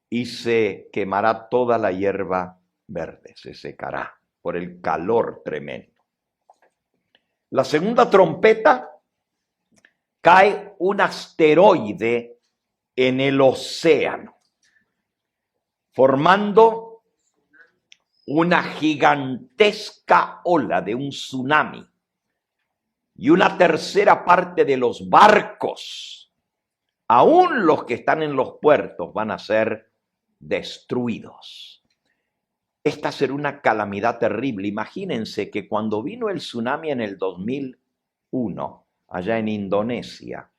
y se quemará toda la hierba verde, se secará por el calor tremendo. La segunda trompeta, cae un asteroide en el océano, formando una gigantesca ola de un tsunami. Y una tercera parte de los barcos, aún los que están en los puertos, van a ser destruidos. Esta será una calamidad terrible. Imagínense que cuando vino el tsunami en el 2001, allá en Indonesia,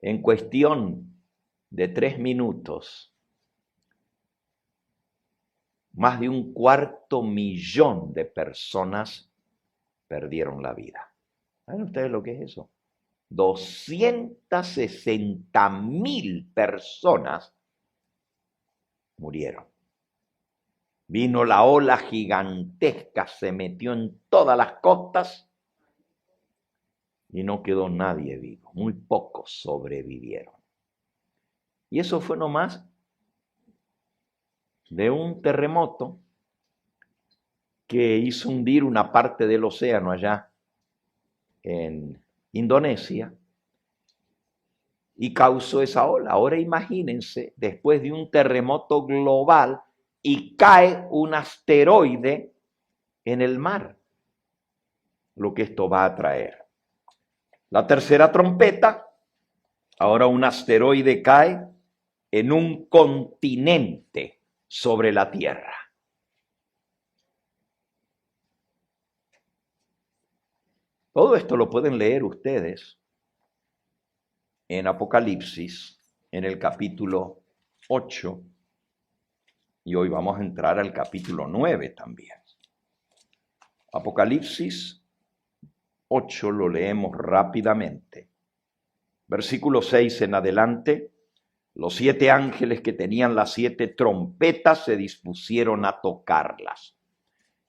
en cuestión de 3 minutos, más de 250.000 de personas perdieron la vida. ¿Saben ustedes lo que es eso? 260.000 personas murieron. Vino la ola gigantesca, se metió en todas las costas y no quedó nadie vivo. Muy pocos sobrevivieron. Y eso fue nomás de un terremoto que hizo hundir una parte del océano allá en Indonesia y causó esa ola. Ahora imagínense, después de un terremoto global y cae un asteroide en el mar, lo que esto va a traer. La tercera trompeta, ahora un asteroide cae en un continente sobre la Tierra. Todo esto lo pueden leer ustedes en Apocalipsis, en el capítulo 8, y hoy vamos a entrar al capítulo 9 también. Apocalipsis 8 lo leemos rápidamente. Versículo 6 en adelante. Los 7 ángeles que tenían las 7 trompetas se dispusieron a tocarlas.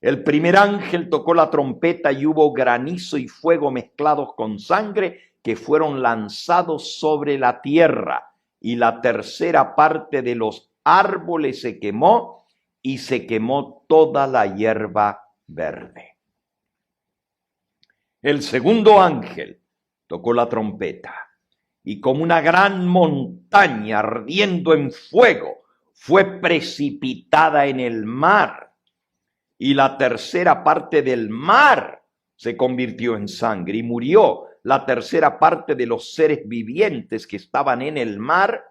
El primer ángel tocó la trompeta y hubo granizo y fuego mezclados con sangre que fueron lanzados sobre la tierra. Y la tercera parte de los árboles se quemó y se quemó toda la hierba verde. El segundo ángel tocó la trompeta y como una gran montaña ardiendo en fuego fue precipitada en el mar. Y la tercera parte del mar se convirtió en sangre y murió la tercera parte de los seres vivientes que estaban en el mar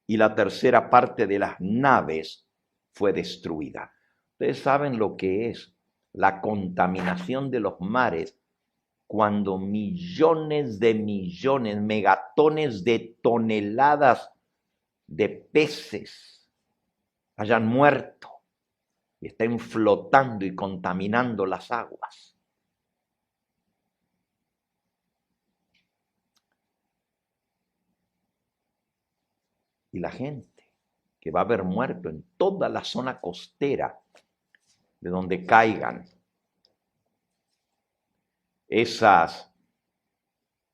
y la tercera parte de las naves fue destruida. Ustedes saben lo que es la contaminación de los mares cuando millones de millones, megatones de toneladas de peces hayan muerto y estén flotando y contaminando las aguas. Y la gente que va a haber muerto en toda la zona costera de donde caigan esas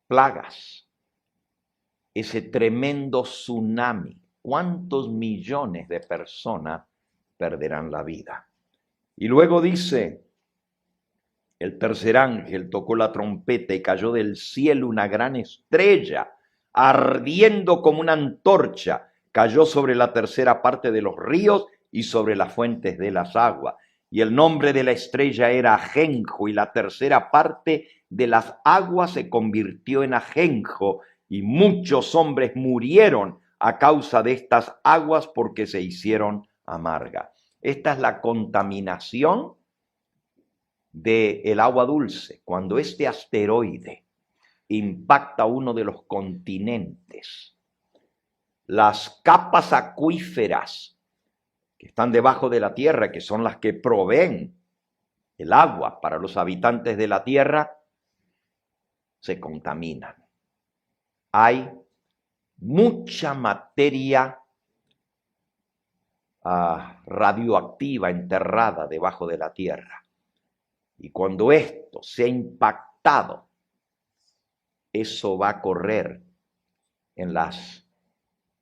plagas, ese tremendo tsunami, ¿cuántos millones de personas perderán la vida? Y luego dice, el tercer ángel tocó la trompeta y cayó del cielo una gran estrella, ardiendo como una antorcha, cayó sobre la tercera parte de los ríos y sobre las fuentes de las aguas. Y el nombre de la estrella era ajenjo, y la tercera parte de las aguas se convirtió en ajenjo, y muchos hombres murieron a causa de estas aguas porque se hicieron amargas. Esta es la contaminación del agua dulce. Cuando este asteroide impacta uno de los continentes, las capas acuíferas que están debajo de la tierra, que son las que proveen el agua para los habitantes de la tierra, se contaminan. Hay mucha materia radioactiva enterrada debajo de la tierra. Y cuando esto se ha impactado, eso va a correr en las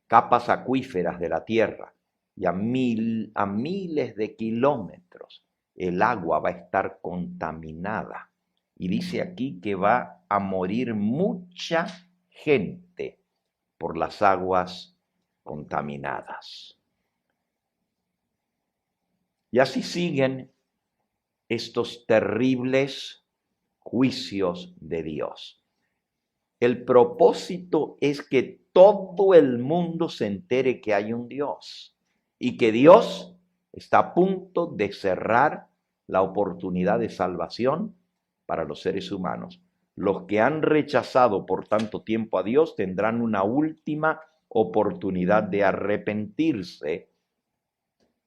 capas acuíferas de la tierra. Y a miles de kilómetros el agua va a estar contaminada. Y dice aquí que va a morir mucha gente por las aguas contaminadas. Y así siguen estos terribles juicios de Dios. El propósito es que todo el mundo se entere que hay un Dios. Y que Dios está a punto de cerrar la oportunidad de salvación para los seres humanos. Los que han rechazado por tanto tiempo a Dios tendrán una última oportunidad de arrepentirse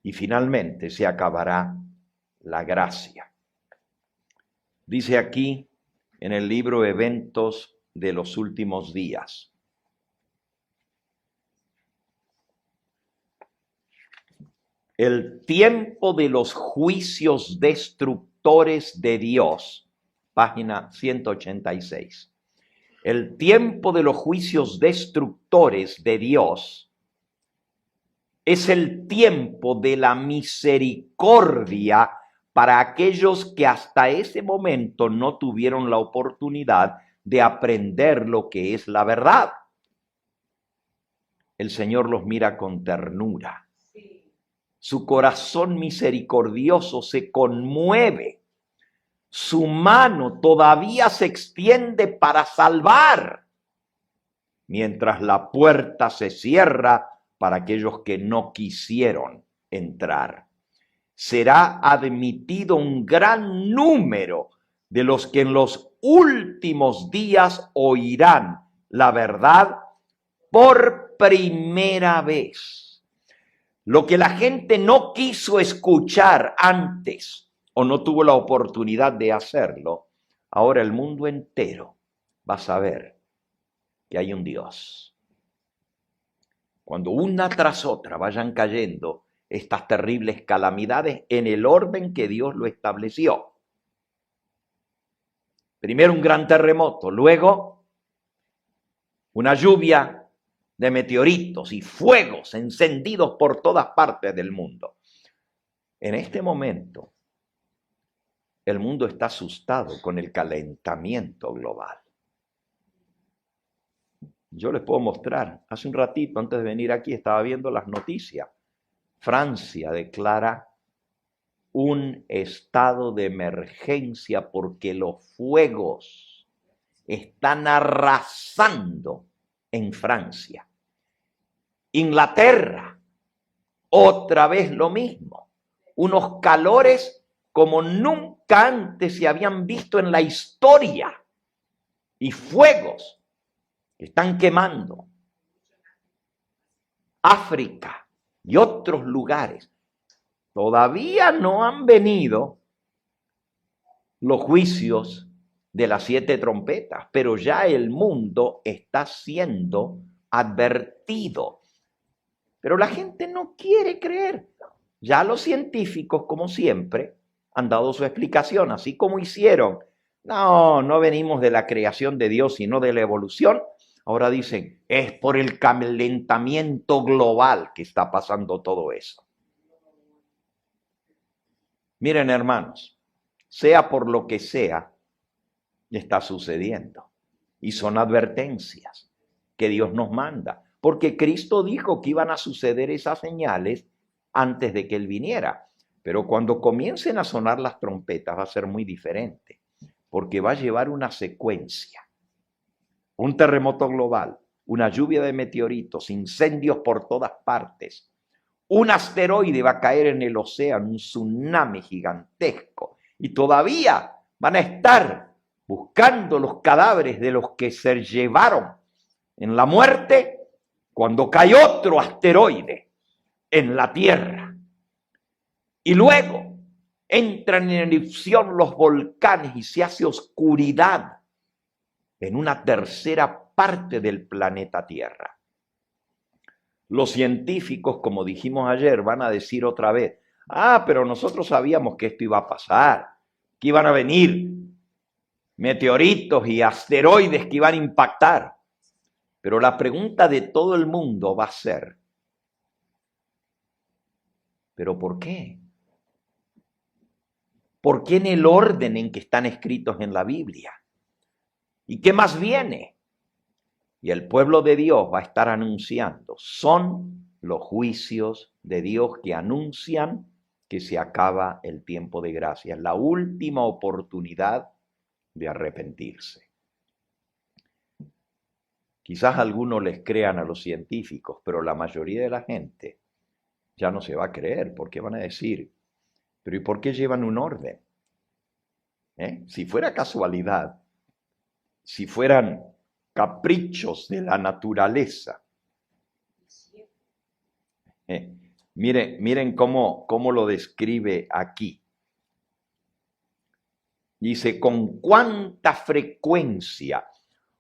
y finalmente se acabará la gracia. Dice aquí en el libro Eventos de los Últimos Días: el tiempo de los juicios destructores de Dios, página 186. El tiempo de los juicios destructores de Dios es el tiempo de la misericordia para aquellos que hasta ese momento no tuvieron la oportunidad de aprender lo que es la verdad. El Señor los mira con ternura. Su corazón misericordioso se conmueve. Su mano todavía se extiende para salvar, mientras la puerta se cierra para aquellos que no quisieron entrar. Será admitido un gran número de los que en los últimos días oirán la verdad por primera vez. Lo que la gente no quiso escuchar antes o no tuvo la oportunidad de hacerlo, ahora el mundo entero va a saber que hay un Dios. Cuando una tras otra vayan cayendo estas terribles calamidades en el orden que Dios lo estableció. Primero un gran terremoto, luego una lluvia de meteoritos y fuegos encendidos por todas partes del mundo. En este momento, el mundo está asustado con el calentamiento global. Yo les puedo mostrar, hace un ratito antes de venir aquí estaba viendo las noticias. Francia declara un estado de emergencia porque los fuegos están arrasando en Francia. Inglaterra, otra vez lo mismo. Unos calores como nunca antes se habían visto en la historia. Y fuegos que están quemando. África y otros lugares. Todavía no han venido los juicios de las 7 trompetas, pero ya el mundo está siendo advertido. Pero la gente no quiere creer. Ya los científicos, como siempre, han dado su explicación, así como hicieron. No venimos de la creación de Dios, sino de la evolución. Ahora dicen, es por el calentamiento global que está pasando todo eso. Miren, hermanos, sea por lo que sea, está sucediendo. Y son advertencias que Dios nos manda. Porque Cristo dijo que iban a suceder esas señales antes de que Él viniera. Pero cuando comiencen a sonar las trompetas va a ser muy diferente. Porque va a llevar una secuencia. Un terremoto global, una lluvia de meteoritos, incendios por todas partes. Un asteroide va a caer en el océano, un tsunami gigantesco. Y todavía van a estar buscando los cadáveres de los que se llevaron en la muerte cuando cae otro asteroide en la Tierra. Y luego entran en erupción los volcanes y se hace oscuridad en una tercera parte del planeta Tierra. Los científicos, como dijimos ayer, van a decir otra vez, pero nosotros sabíamos que esto iba a pasar, que iban a venir meteoritos y asteroides que iban a impactar. Pero la pregunta de todo el mundo va a ser, ¿pero por qué? ¿Por qué en el orden en que están escritos en la Biblia? ¿Y qué más viene? Y el pueblo de Dios va a estar anunciando. Son los juicios de Dios que anuncian que se acaba el tiempo de gracia. Es la última oportunidad de arrepentirse. Quizás algunos les crean a los científicos, pero la mayoría de la gente ya no se va a creer, porque van a decir, pero ¿y por qué llevan un orden? Si fuera casualidad, si fueran caprichos de la naturaleza. Miren cómo lo describe aquí. Dice, con cuánta frecuencia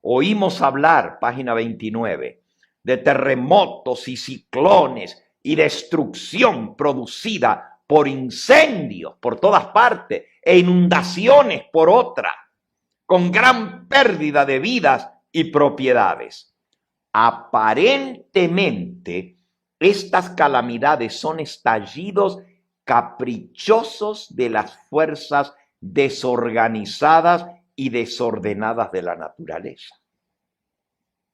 oímos hablar, página 29, de terremotos y ciclones y destrucción producida por incendios por todas partes e inundaciones por otra, con gran pérdida de vidas y propiedades. Aparentemente, estas calamidades son estallidos caprichosos de las fuerzas desorganizadas y desordenadas de la naturaleza.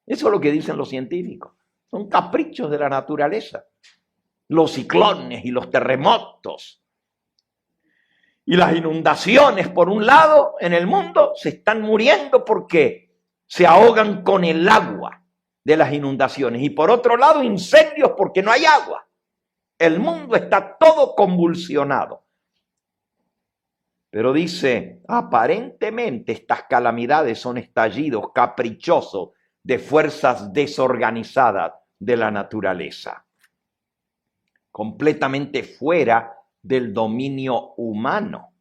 Eso es lo que dicen los científicos. Son caprichos de la naturaleza. Los ciclones y los terremotos y las inundaciones, por un lado, en el mundo se están muriendo porque se ahogan con el agua de las inundaciones. Y por otro lado, incendios porque no hay agua. El mundo está todo convulsionado. Pero dice, aparentemente estas calamidades son estallidos caprichosos de fuerzas desorganizadas de la naturaleza, completamente fuera del dominio humano.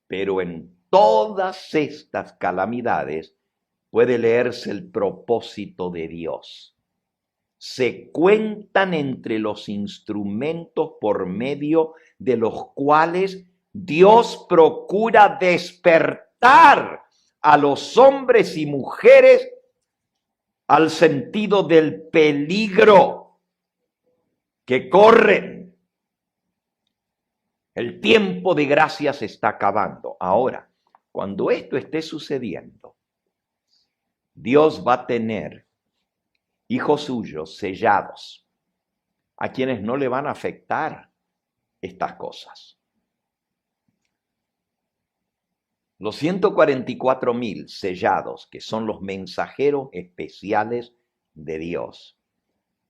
Pero en todas estas calamidades puede leerse el propósito de Dios. Se cuentan entre los instrumentos por medio de los cuales Dios procura despertar a los hombres y mujeres al sentido del peligro que corren. El tiempo de gracia se está acabando. Ahora, cuando esto esté sucediendo, Dios va a tener hijos suyos sellados, a quienes no le van a afectar estas cosas. Los 144,000 sellados, que son los mensajeros especiales de Dios,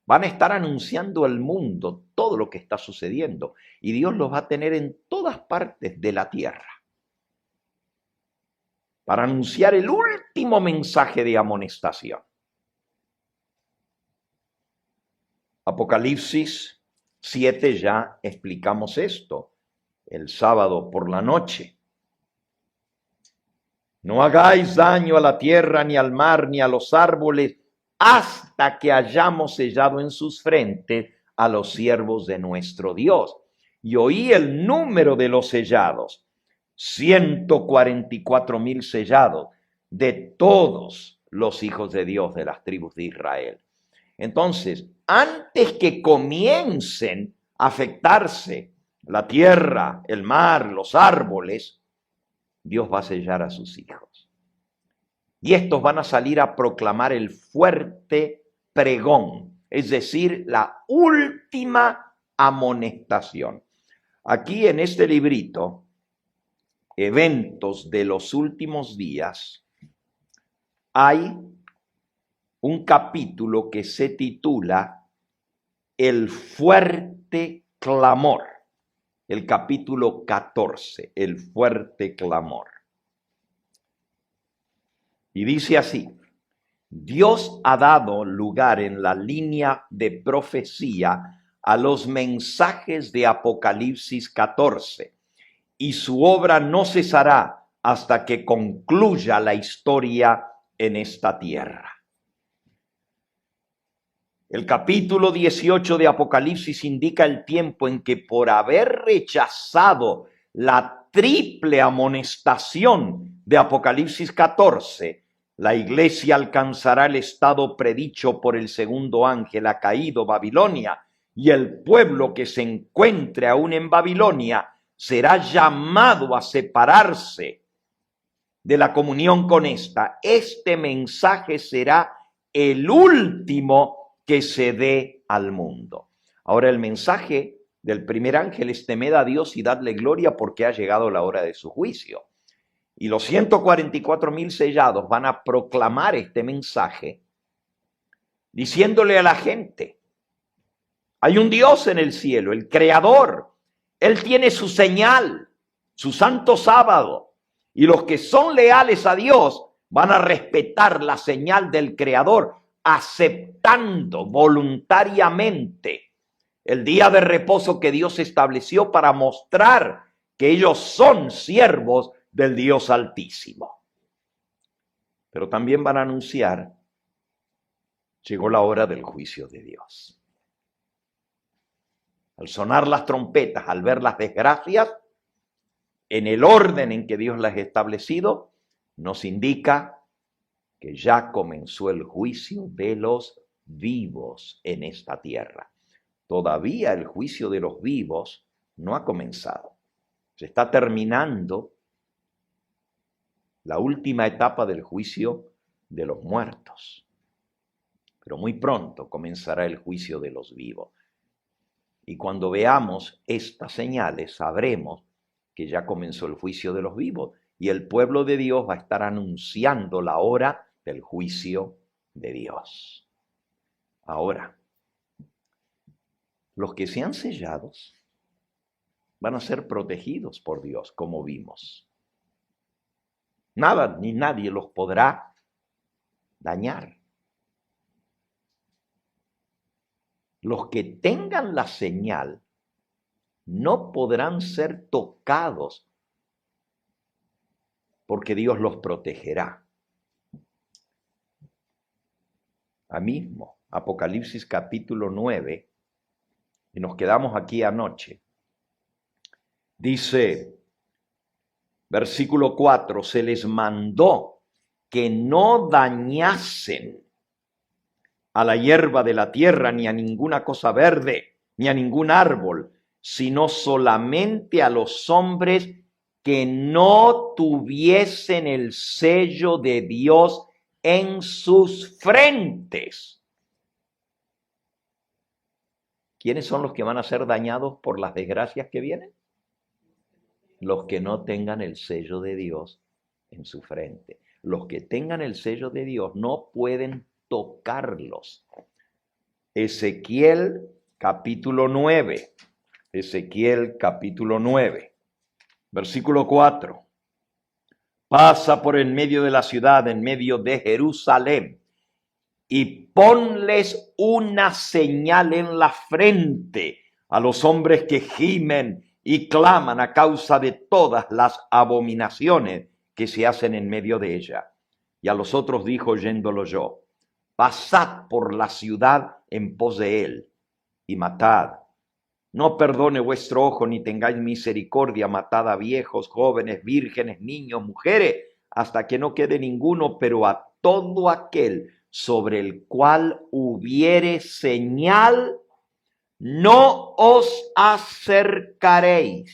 van a estar anunciando al mundo todo lo que está sucediendo, y Dios los va a tener en todas partes de la tierra para anunciar el último mensaje de amonestación. Apocalipsis 7 ya explicamos esto el sábado por la noche. No hagáis daño a la tierra, ni al mar, ni a los árboles, hasta que hayamos sellado en sus frentes a los siervos de nuestro Dios. Y oí el número de los sellados, 144,000 sellados, de todos los hijos de Dios de las tribus de Israel. Entonces, antes que comiencen a afectarse la tierra, el mar, los árboles, Dios va a sellar a sus hijos. Y estos van a salir a proclamar el fuerte pregón, es decir, la última amonestación. Aquí en este librito, Eventos de los Últimos Días, hay un capítulo que se titula El fuerte clamor. El capítulo 14, el fuerte clamor. Y dice así: Dios ha dado lugar en la línea de profecía a los mensajes de Apocalipsis 14, y su obra no cesará hasta que concluya la historia en esta tierra. El capítulo 18 de Apocalipsis indica el tiempo en que, por haber rechazado la triple amonestación de Apocalipsis 14, la iglesia alcanzará el estado predicho por el segundo ángel ha caído, Babilonia, y el pueblo que se encuentre aún en Babilonia será llamado a separarse de la comunión con esta. Este mensaje será el último que se dé al mundo. Ahora, el mensaje del primer ángel es: temed a Dios y dadle gloria, porque ha llegado la hora de su juicio. Y los 144,000 sellados van a proclamar este mensaje, diciéndole a la gente: hay un Dios en el cielo, el Creador. Él tiene su señal, su santo sábado, y los que son leales a Dios van a respetar la señal del Creador, aceptando voluntariamente el día de reposo que Dios estableció para mostrar que ellos son siervos del Dios Altísimo. Pero también van a anunciar: llegó la hora del juicio de Dios. Al sonar las trompetas, al ver las desgracias, en el orden en que Dios las ha establecido, nos indica que ya comenzó el juicio de los vivos en esta tierra. Todavía el juicio de los vivos no ha comenzado. Se está terminando la última etapa del juicio de los muertos. Pero muy pronto comenzará el juicio de los vivos. Y cuando veamos estas señales, sabremos que ya comenzó el juicio de los vivos, y el pueblo de Dios va a estar anunciando la hora del juicio de Dios. Ahora, los que sean sellados van a ser protegidos por Dios, como vimos. Nada ni nadie los podrá dañar. Los que tengan la señal no podrán ser tocados porque Dios los protegerá. Ahí mismo, Apocalipsis capítulo 9, y nos quedamos aquí anoche. Dice, versículo 4, se les mandó que no dañasen a la hierba de la tierra, ni a ninguna cosa verde, ni a ningún árbol, sino solamente a los hombres que no tuviesen el sello de Dios en sus frentes. ¿Quiénes son los que van a ser dañados por las desgracias que vienen? Los que no tengan el sello de Dios en su frente. Los que tengan el sello de Dios no pueden tocarlos. Ezequiel capítulo 9. Ezequiel capítulo 9, versículo 4. Pasa por en medio de la ciudad, en medio de Jerusalén, y ponles una señal en la frente a los hombres que gimen y claman a causa de todas las abominaciones que se hacen en medio de ella. Y a los otros dijo, oyéndolo yo, pasad por la ciudad en pos de él y matad. No perdone vuestro ojo ni tengáis misericordia, matad a viejos, jóvenes, vírgenes, niños, mujeres, hasta que no quede ninguno, pero a todo aquel sobre el cual hubiere señal, no os acercaréis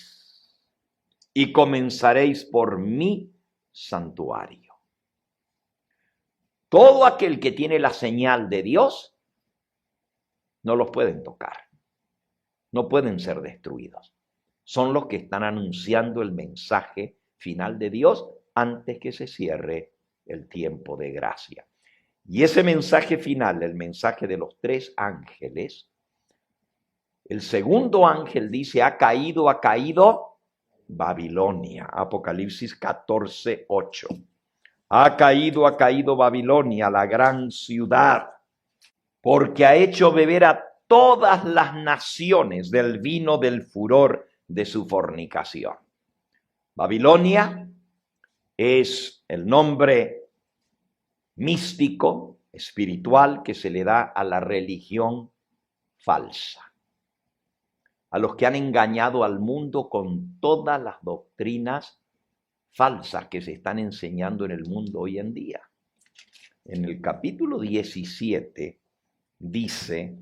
y comenzaréis por mi santuario. Todo aquel que tiene la señal de Dios, no los pueden tocar. No pueden ser destruidos. Son los que están anunciando el mensaje final de Dios antes que se cierre el tiempo de gracia. Y ese mensaje final, el mensaje de los 3 ángeles, el segundo ángel dice, ha caído Babilonia. Apocalipsis 14, 8. Ha caído Babilonia, la gran ciudad, porque ha hecho beber a todas las naciones del vino del furor de su fornicación. Babilonia es el nombre místico, espiritual, que se le da a la religión falsa, a los que han engañado al mundo con todas las doctrinas falsas que se están enseñando en el mundo hoy en día. En el capítulo 17 dice,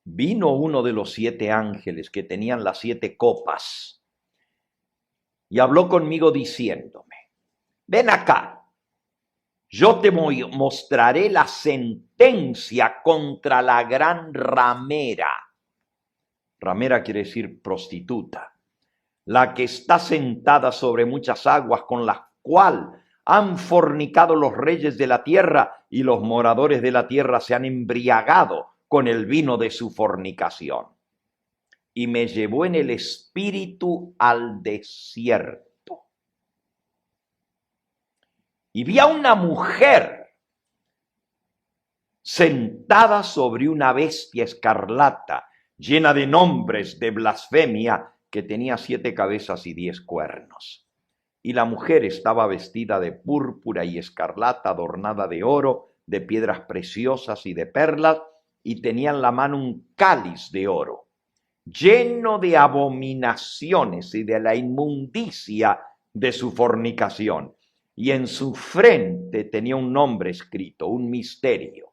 vino uno de los 7 ángeles que tenían las 7 copas y habló conmigo diciéndome, ven acá, yo te mostraré la sentencia contra la gran ramera. Ramera quiere decir prostituta, la que está sentada sobre muchas aguas, con la cual han fornicado los reyes de la tierra, y los moradores de la tierra se han embriagado con el vino de su fornicación. Y me llevó en el espíritu al desierto. Y vi a una mujer sentada sobre una bestia escarlata, llena de nombres de blasfemia, que tenía 7 cabezas y 10 cuernos. Y la mujer estaba vestida de púrpura y escarlata, adornada de oro, de piedras preciosas y de perlas, y tenía en la mano un cáliz de oro, lleno de abominaciones y de la inmundicia de su fornicación. Y en su frente tenía un nombre escrito, un misterio: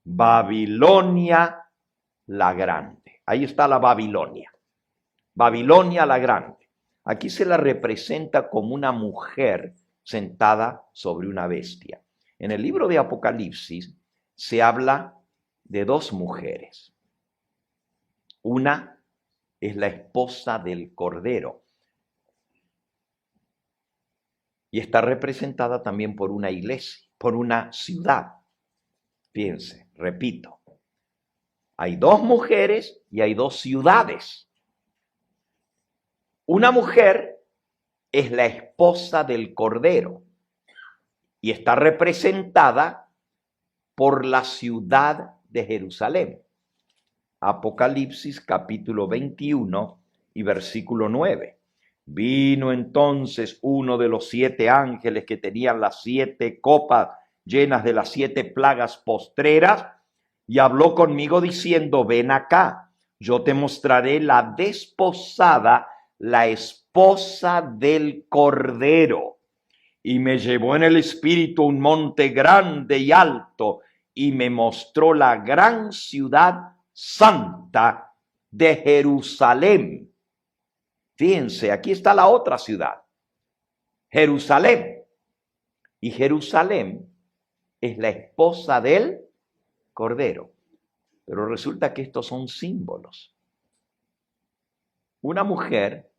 Babilonia la Grande. Ahí está la Babilonia. Babilonia la Grande. Aquí se la representa como una mujer sentada sobre una bestia. En el libro de Apocalipsis se habla de 2 mujeres. Una es la esposa del Cordero y está representada también por una iglesia, por una ciudad. Fíjense, repito, hay 2 mujeres y hay 2 ciudades. Una mujer es la esposa del Cordero y está representada por la ciudad de Jerusalén. Apocalipsis capítulo 21 y versículo 9. Vino entonces uno de los 7 ángeles que tenían las 7 copas llenas de las 7 plagas postreras y habló conmigo diciendo, ven acá, yo te mostraré la desposada, la esposa del Cordero. Y me llevó en el espíritu a un monte grande y alto y me mostró la gran ciudad santa de Jerusalén. Fíjense, aquí está la otra ciudad, Jerusalén. Y Jerusalén es la esposa del Cordero. Pero resulta que estos son símbolos. Una mujer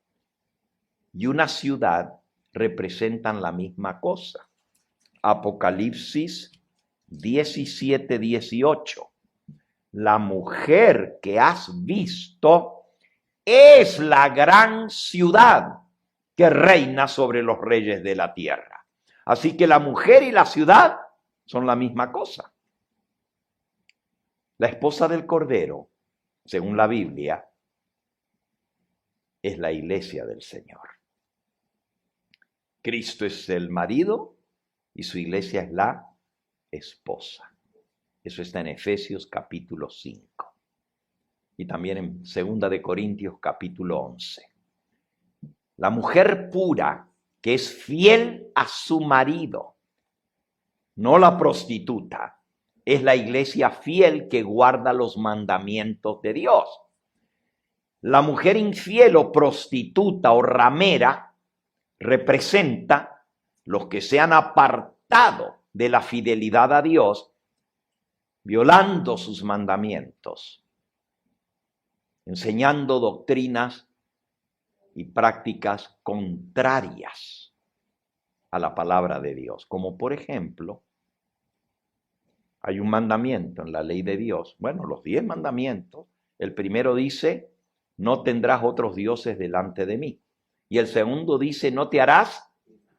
y una ciudad representan la misma cosa. Apocalipsis 17:18. La mujer que has visto es la gran ciudad que reina sobre los reyes de la tierra. Así que la mujer y la ciudad son la misma cosa. La esposa del Cordero, según la Biblia, es la iglesia del Señor. Cristo es el marido y su iglesia es la esposa. Eso está en Efesios capítulo 5 y también en 2 de Corintios capítulo 11. La mujer pura que es fiel a su marido, no la prostituta, es la iglesia fiel que guarda los mandamientos de Dios. La mujer infiel o prostituta o ramera representa los que se han apartado de la fidelidad a Dios, violando sus mandamientos, enseñando doctrinas y prácticas contrarias a la palabra de Dios. Como por ejemplo, hay un mandamiento en la ley de Dios, bueno, los 10 mandamientos. El primero dice, no tendrás otros dioses delante de mí. Y el segundo dice, no te harás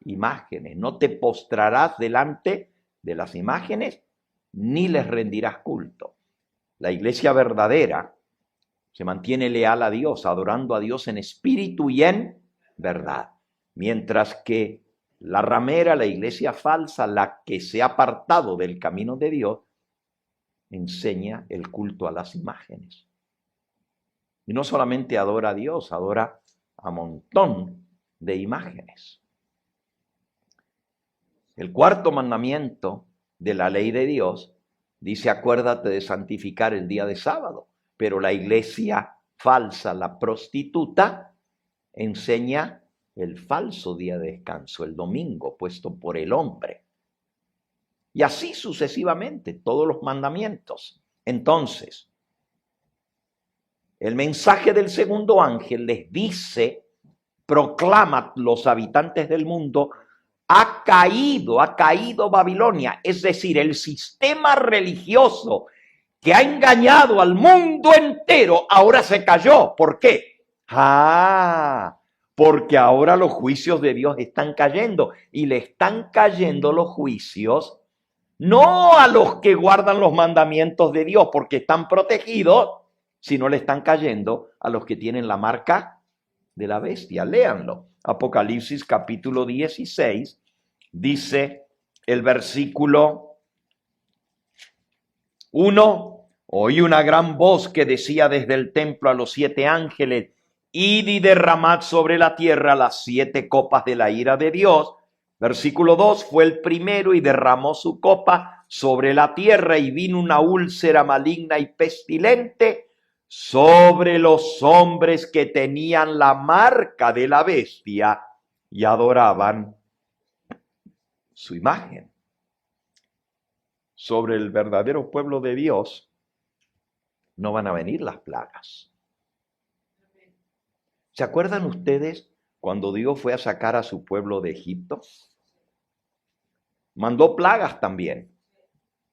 imágenes, no te postrarás delante de las imágenes, ni les rendirás culto. La iglesia verdadera se mantiene leal a Dios, adorando a Dios en espíritu y en verdad. Mientras que la ramera, la iglesia falsa, la que se ha apartado del camino de Dios, enseña el culto a las imágenes. Y no solamente adora a Dios, adora a montón de imágenes. El 4º mandamiento de la ley de Dios dice, acuérdate de santificar el día de sábado. Pero la iglesia falsa, la prostituta, enseña el falso día de descanso, el domingo, puesto por el hombre. Y así sucesivamente, todos los mandamientos. Entonces, el mensaje del segundo ángel les dice, proclama a los habitantes del mundo, ha caído Babilonia. Es decir, el sistema religioso que ha engañado al mundo entero, ahora se cayó. ¿Por qué? Porque ahora los juicios de Dios están cayendo. Y le están cayendo los juicios no a los que guardan los mandamientos de Dios porque están protegidos, sino le están cayendo a los que tienen la marca de la bestia. Léanlo. Apocalipsis capítulo 16, dice el versículo 1, oí una gran voz que decía desde el templo a los 7 ángeles, id y derramad sobre la tierra las 7 copas de la ira de Dios. Versículo 2, fue el primero y derramó su copa sobre la tierra y vino una úlcera maligna y pestilente sobre los hombres que tenían la marca de la bestia y adoraban su imagen. Sobre el verdadero pueblo de Dios no van a venir las plagas. ¿Se acuerdan ustedes cuando Dios fue a sacar a su pueblo de Egipto? Mandó plagas también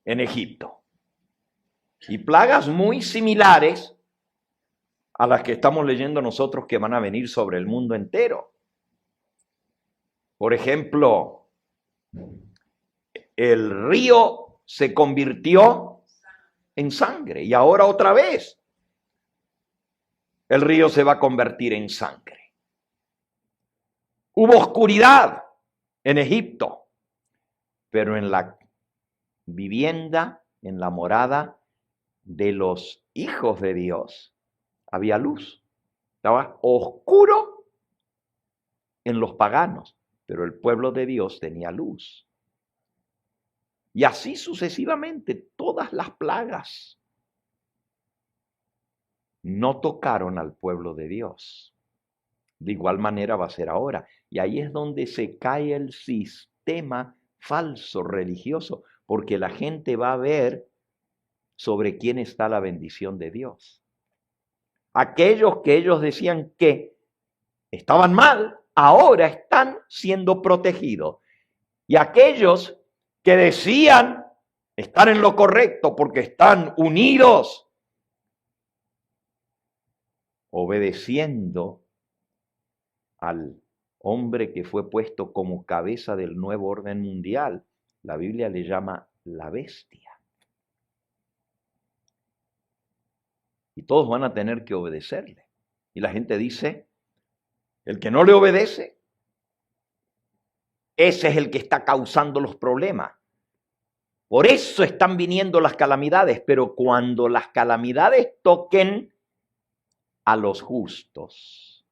en Egipto. Y plagas muy similares a las que estamos leyendo nosotros que van a venir sobre el mundo entero. Por ejemplo, el río se convirtió en sangre y ahora otra vez el río se va a convertir en sangre. Hubo oscuridad en Egipto, pero en la vivienda, en la morada de los hijos de Dios, había luz. Estaba oscuro en los paganos, pero el pueblo de Dios tenía luz. Y así sucesivamente, todas las plagas no tocaron al pueblo de Dios. De igual manera va a ser ahora. Y ahí es donde se cae el sistema falso religioso, porque la gente va a ver sobre quién está la bendición de Dios. Aquellos que ellos decían que estaban mal, ahora están siendo protegidos. Y aquellos que decían estar en lo correcto porque están unidos, obedeciendo al hombre que fue puesto como cabeza del nuevo orden mundial, la Biblia le llama la bestia. Y todos van a tener que obedecerle. Y la gente dice, el que no le obedece, ese es el que está causando los problemas. Por eso están viniendo las calamidades, pero cuando las calamidades toquen a los justos,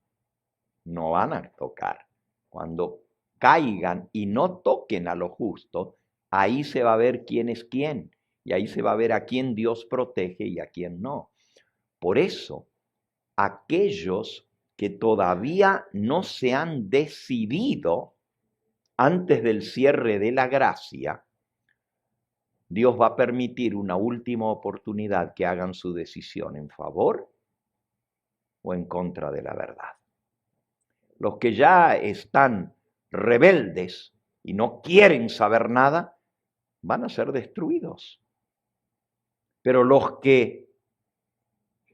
no van a tocar. Cuando caigan y no toquen a los justos, ahí se va a ver quién es quién. Y ahí se va a ver a quién Dios protege y a quién no. Por eso, aquellos que todavía no se han decidido antes del cierre de la gracia, Dios va a permitir una última oportunidad que hagan su decisión en favor o en contra de la verdad. Los que ya están rebeldes y no quieren saber nada, van a ser destruidos. Pero los que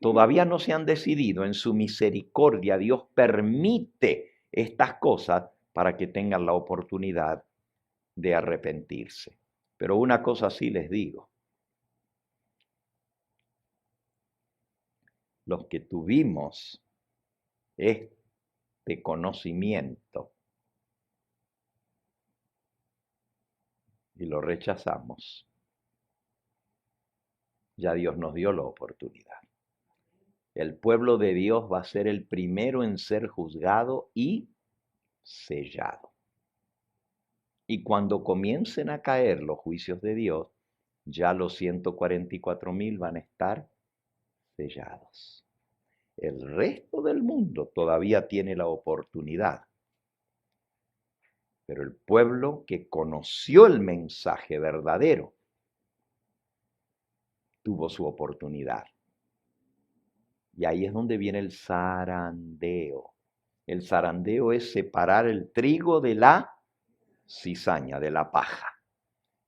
todavía no se han decidido, en su misericordia, Dios permite estas cosas para que tengan la oportunidad de arrepentirse. Pero una cosa sí les digo. Los que tuvimos este conocimiento y lo rechazamos, ya Dios nos dio la oportunidad. El pueblo de Dios va a ser el primero en ser juzgado y sellado. Y cuando comiencen a caer los juicios de Dios, ya los 144,000 van a estar sellados. El resto del mundo todavía tiene la oportunidad. Pero el pueblo que conoció el mensaje verdadero tuvo su oportunidad. Y ahí es donde viene el zarandeo. El zarandeo es separar el trigo de la cizaña, de la paja.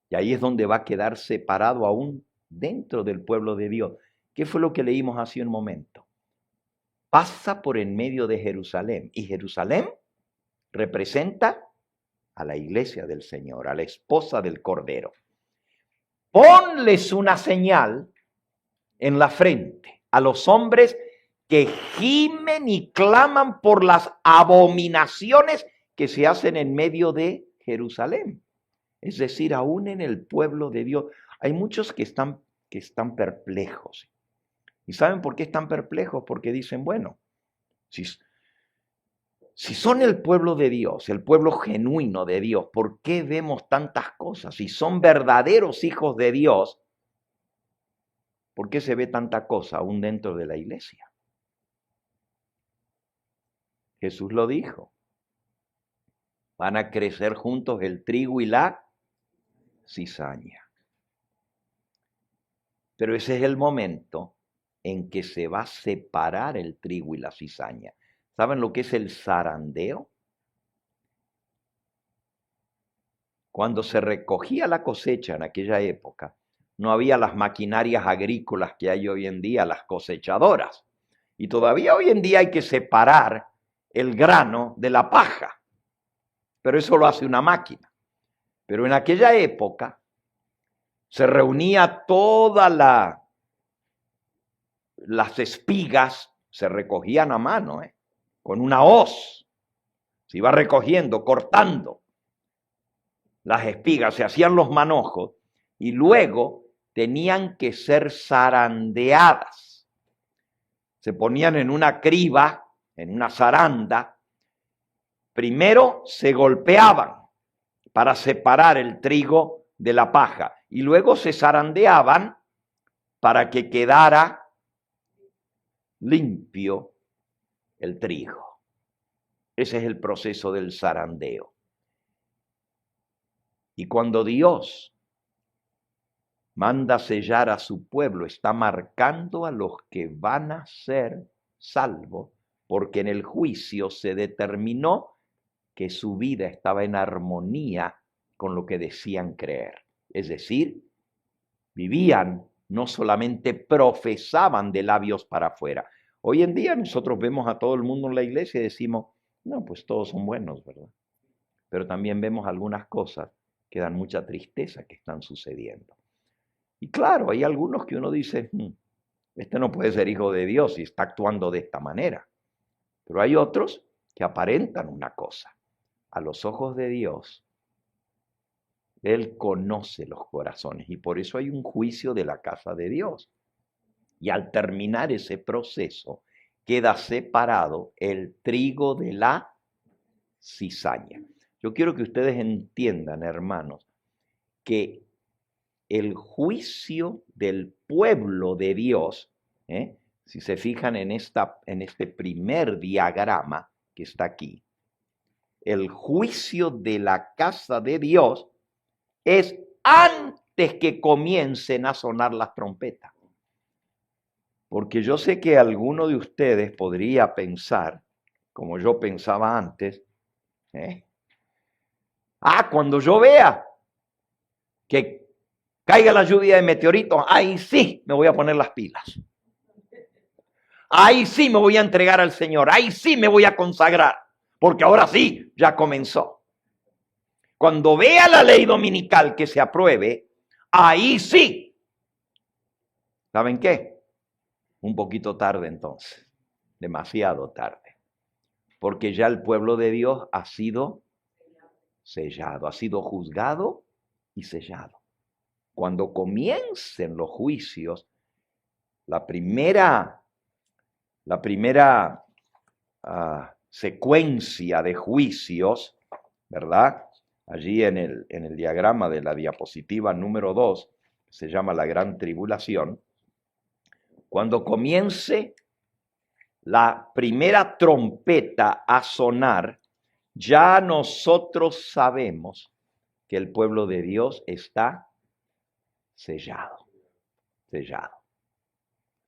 Y ahí es donde va a quedar separado aún dentro del pueblo de Dios. ¿Qué fue lo que leímos hace un momento? Pasa por en medio de Jerusalén. Y Jerusalén representa a la iglesia del Señor, a la esposa del Cordero. Ponles una señal en la frente a los hombres que gimen y claman por las abominaciones que se hacen en medio de Jerusalén. Es decir, aún en el pueblo de Dios hay muchos que están perplejos. ¿Y saben por qué están perplejos? Porque dicen, bueno, si son el pueblo de Dios, el pueblo genuino de Dios, ¿por qué vemos tantas cosas? Si son verdaderos hijos de Dios, ¿por qué se ve tanta cosa aún dentro de la iglesia? Jesús lo dijo. Van a crecer juntos el trigo y la cizaña. Pero ese es el momento en que se va a separar el trigo y la cizaña. ¿Saben lo que es el zarandeo? Cuando se recogía la cosecha en aquella época, no había las maquinarias agrícolas que hay hoy en día, las cosechadoras. Y todavía hoy en día hay que separar el grano de la paja. Pero eso lo hace una máquina. Pero en aquella época se reunía todas las espigas, se recogían a mano, con una hoz. Se iba recogiendo, cortando las espigas, se hacían los manojos y luego tenían que ser zarandeadas. Se ponían en una criba, en una zaranda. Primero se golpeaban para separar el trigo de la paja y luego se zarandeaban para que quedara limpio el trigo. Ese es el proceso del zarandeo. Y cuando Dios manda sellar a su pueblo, está marcando a los que van a ser salvos, porque en el juicio se determinó que su vida estaba en armonía con lo que decían creer. Es decir, vivían, no solamente profesaban de labios para afuera. Hoy en día nosotros vemos a todo el mundo en la iglesia y decimos, no, pues todos son buenos, ¿verdad? Pero también vemos algunas cosas que dan mucha tristeza que están sucediendo. Y claro, hay algunos que uno dice, este no puede ser hijo de Dios y está actuando de esta manera. Pero hay otros que aparentan una cosa. A los ojos de Dios, Él conoce los corazones y por eso hay un juicio de la casa de Dios. Y al terminar ese proceso, queda separado el trigo de la cizaña. Yo quiero que ustedes entiendan, hermanos, que el juicio del pueblo de Dios, si se fijan en este primer diagrama que está aquí, el juicio de la casa de Dios es antes que comiencen a sonar las trompetas. Porque yo sé que alguno de ustedes podría pensar, como yo pensaba antes, cuando yo vea que caiga la lluvia de meteoritos, ahí sí me voy a poner las pilas. Ahí sí me voy a entregar al Señor, ahí sí me voy a consagrar, porque ahora sí ya comenzó. Cuando vea la ley dominical que se apruebe, ahí sí. ¿Saben qué? Un poquito tarde entonces, demasiado tarde, porque ya el pueblo de Dios ha sido sellado, ha sido juzgado y sellado. Cuando comiencen los juicios, la primera secuencia de juicios, ¿verdad? Allí en el diagrama de la diapositiva número 2, se llama la Gran Tribulación. Cuando comience la primera trompeta a sonar, ya nosotros sabemos que el pueblo de Dios está sellado.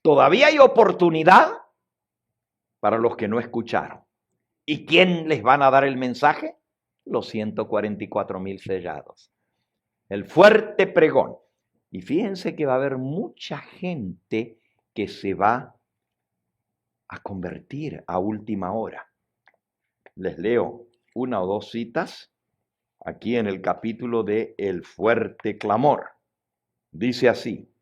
Todavía hay oportunidad para los que no escucharon. ¿Y quién les van a dar el mensaje? Los 144,000 sellados. El fuerte pregón. Y fíjense que va a haber mucha gente que se va a convertir a última hora. Les leo una o dos citas aquí en el capítulo de El fuerte clamor. Dice así: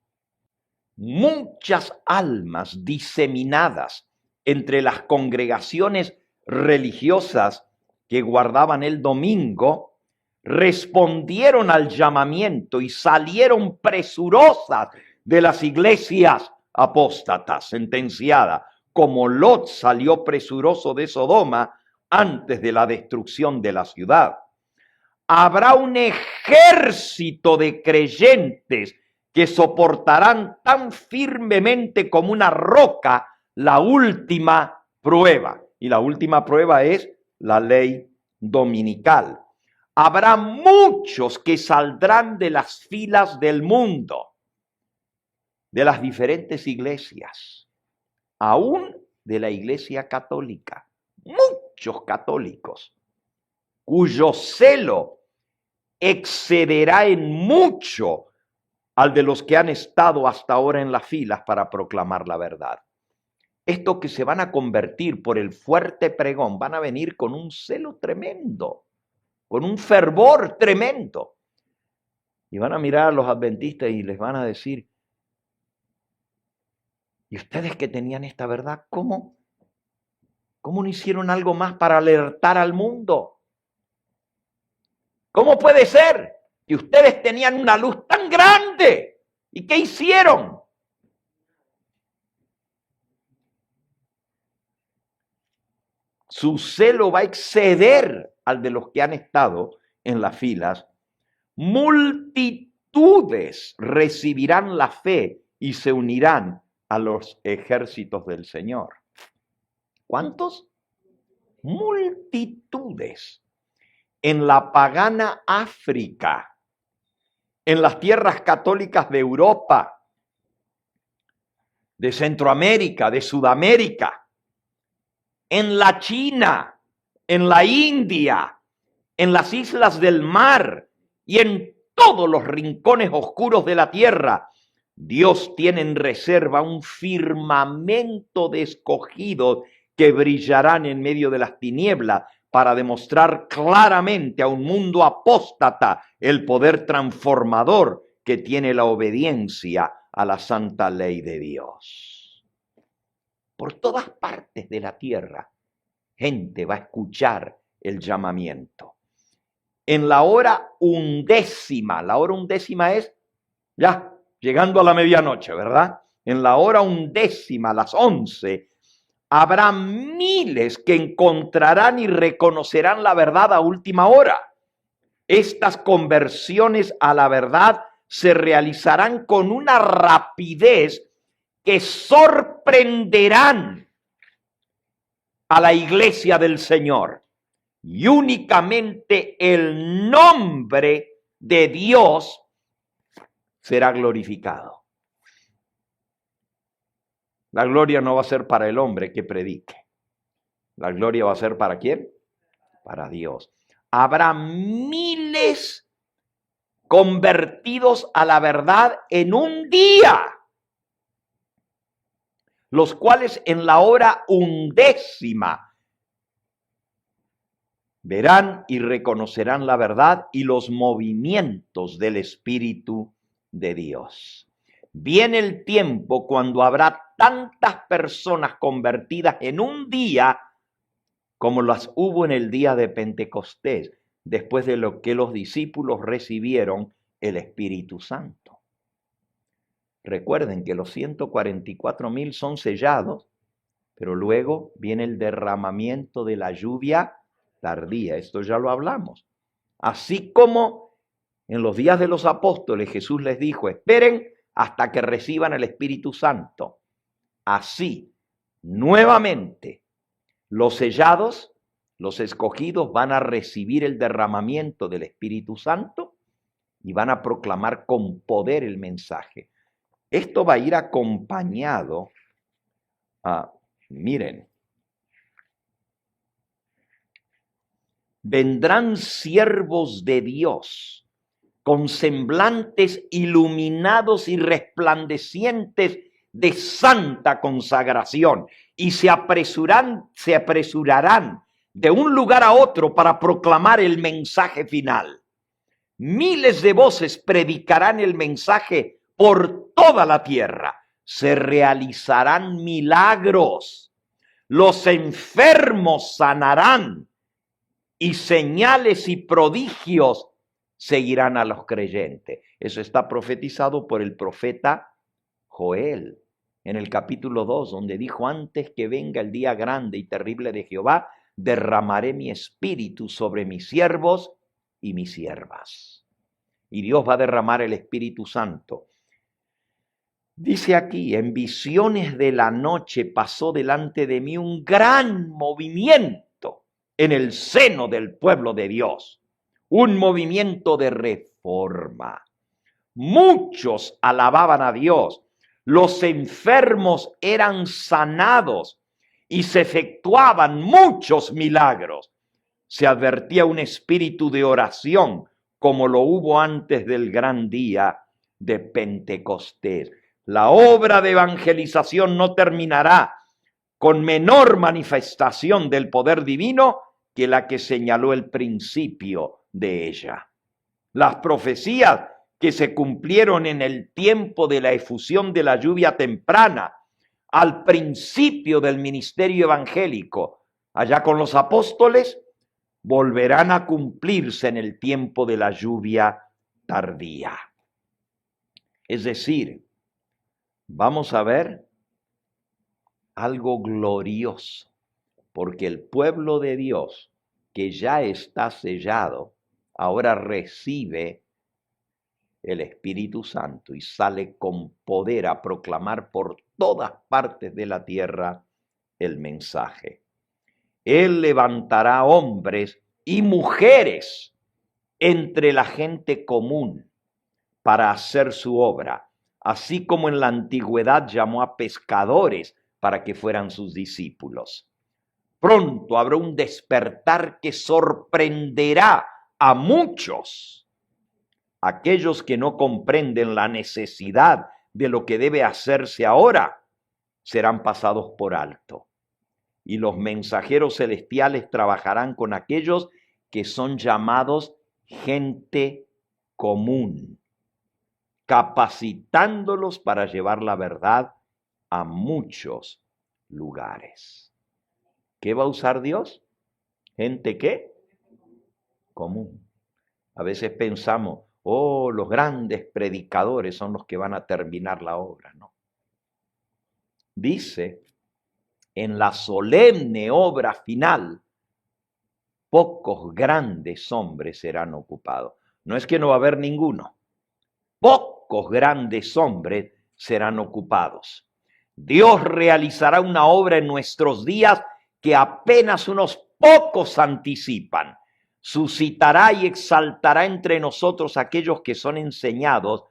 muchas almas diseminadas entre las congregaciones religiosas que guardaban el domingo respondieron al llamamiento y salieron presurosas de las iglesias apóstatas, sentenciadas, como Lot salió presuroso de Sodoma antes de la destrucción de la ciudad. Habrá un ejército de creyentes que soportarán tan firmemente como una roca la última prueba. Y la última prueba es la ley dominical. Habrá muchos que saldrán de las filas del mundo, de las diferentes iglesias, aún de la iglesia católica. Muchos católicos cuyo celo excederá en mucho al de los que han estado hasta ahora en las filas para proclamar la verdad. Estos que se van a convertir por el fuerte pregón van a venir con un celo tremendo, con un fervor tremendo. Y van a mirar a los adventistas y les van a decir: ¿y ustedes que tenían esta verdad, cómo ¿Cómo no hicieron algo más para alertar al mundo? ¿Cómo puede ser que ustedes tenían una luz tan grande? ¿Y qué hicieron? Su celo va a exceder al de los que han estado en las filas. Multitudes recibirán la fe y se unirán a los ejércitos del Señor. ¿Cuántos? Multitudes. En la pagana África, en las tierras católicas de Europa, de Centroamérica, de Sudamérica, en la China, en la India, en las islas del mar y en todos los rincones oscuros de la tierra, Dios tiene en reserva un firmamento de escogidos que brillarán en medio de las tinieblas para demostrar claramente a un mundo apóstata el poder transformador que tiene la obediencia a la santa ley de Dios. Por todas partes de la tierra, gente va a escuchar el llamamiento. En la hora undécima es ya llegando a la medianoche, ¿verdad? En la hora undécima, las 11, habrá miles que encontrarán y reconocerán la verdad a última hora. Estas conversiones a la verdad se realizarán con una rapidez que sorprenderán a la iglesia del Señor. Y únicamente el nombre de Dios será glorificado. La gloria no va a ser para el hombre que predique. La gloria va a ser ¿para quién? Para Dios. Habrá miles convertidos a la verdad en un día, los cuales en la hora undécima verán y reconocerán la verdad y los movimientos del Espíritu de Dios. Viene el tiempo cuando habrá tantas personas convertidas en un día como las hubo en el día de Pentecostés, después de lo que los discípulos recibieron el Espíritu Santo. Recuerden que los 144,000 son sellados, pero luego viene el derramamiento de la lluvia tardía. Esto ya lo hablamos. Así como en los días de los apóstoles Jesús les dijo, esperen hasta que reciban el Espíritu Santo. Así, nuevamente, los sellados, los escogidos van a recibir el derramamiento del Espíritu Santo y van a proclamar con poder el mensaje. Esto va a ir acompañado miren, vendrán siervos de Dios con semblantes iluminados y resplandecientes de santa consagración y se apresurarán de un lugar a otro para proclamar el mensaje final. Miles de voces predicarán el mensaje por toda la tierra. Se realizarán milagros. Los enfermos sanarán y señales y prodigios seguirán a los creyentes. Eso está profetizado por el profeta Joel en el capítulo 2, donde dijo, antes que venga el día grande y terrible de Jehová, derramaré mi espíritu sobre mis siervos y mis siervas. Y Dios va a derramar el Espíritu Santo. Dice aquí, en visiones de la noche pasó delante de mí un gran movimiento en el seno del pueblo de Dios. Un movimiento de reforma. Muchos alababan a Dios. Los enfermos eran sanados y se efectuaban muchos milagros. Se advertía un espíritu de oración como lo hubo antes del gran día de Pentecostés. La obra de evangelización no terminará con menor manifestación del poder divino que la que señaló el principio de ella. Las profecías que se cumplieron en el tiempo de la efusión de la lluvia temprana, al principio del ministerio evangélico, allá con los apóstoles, volverán a cumplirse en el tiempo de la lluvia tardía. Es decir, vamos a ver algo glorioso, porque el pueblo de Dios, que ya está sellado, ahora recibe el Espíritu Santo y sale con poder a proclamar por todas partes de la tierra el mensaje. Él levantará hombres y mujeres entre la gente común para hacer su obra, así como en la antigüedad llamó a pescadores para que fueran sus discípulos. Pronto habrá un despertar que sorprenderá a muchos. Aquellos que no comprenden la necesidad de lo que debe hacerse ahora serán pasados por alto. Y los mensajeros celestiales trabajarán con aquellos que son llamados gente común, capacitándolos para llevar la verdad a muchos lugares. ¿Qué va a usar Dios? ¿Gente qué? Común. A veces pensamos, oh, los grandes predicadores son los que van a terminar la obra, ¿no? Dice, en la solemne obra final, pocos grandes hombres serán ocupados. No es que no va a haber ninguno. Pocos grandes hombres serán ocupados. Dios realizará una obra en nuestros días que apenas unos pocos anticipan. Suscitará y exaltará entre nosotros aquellos que son enseñados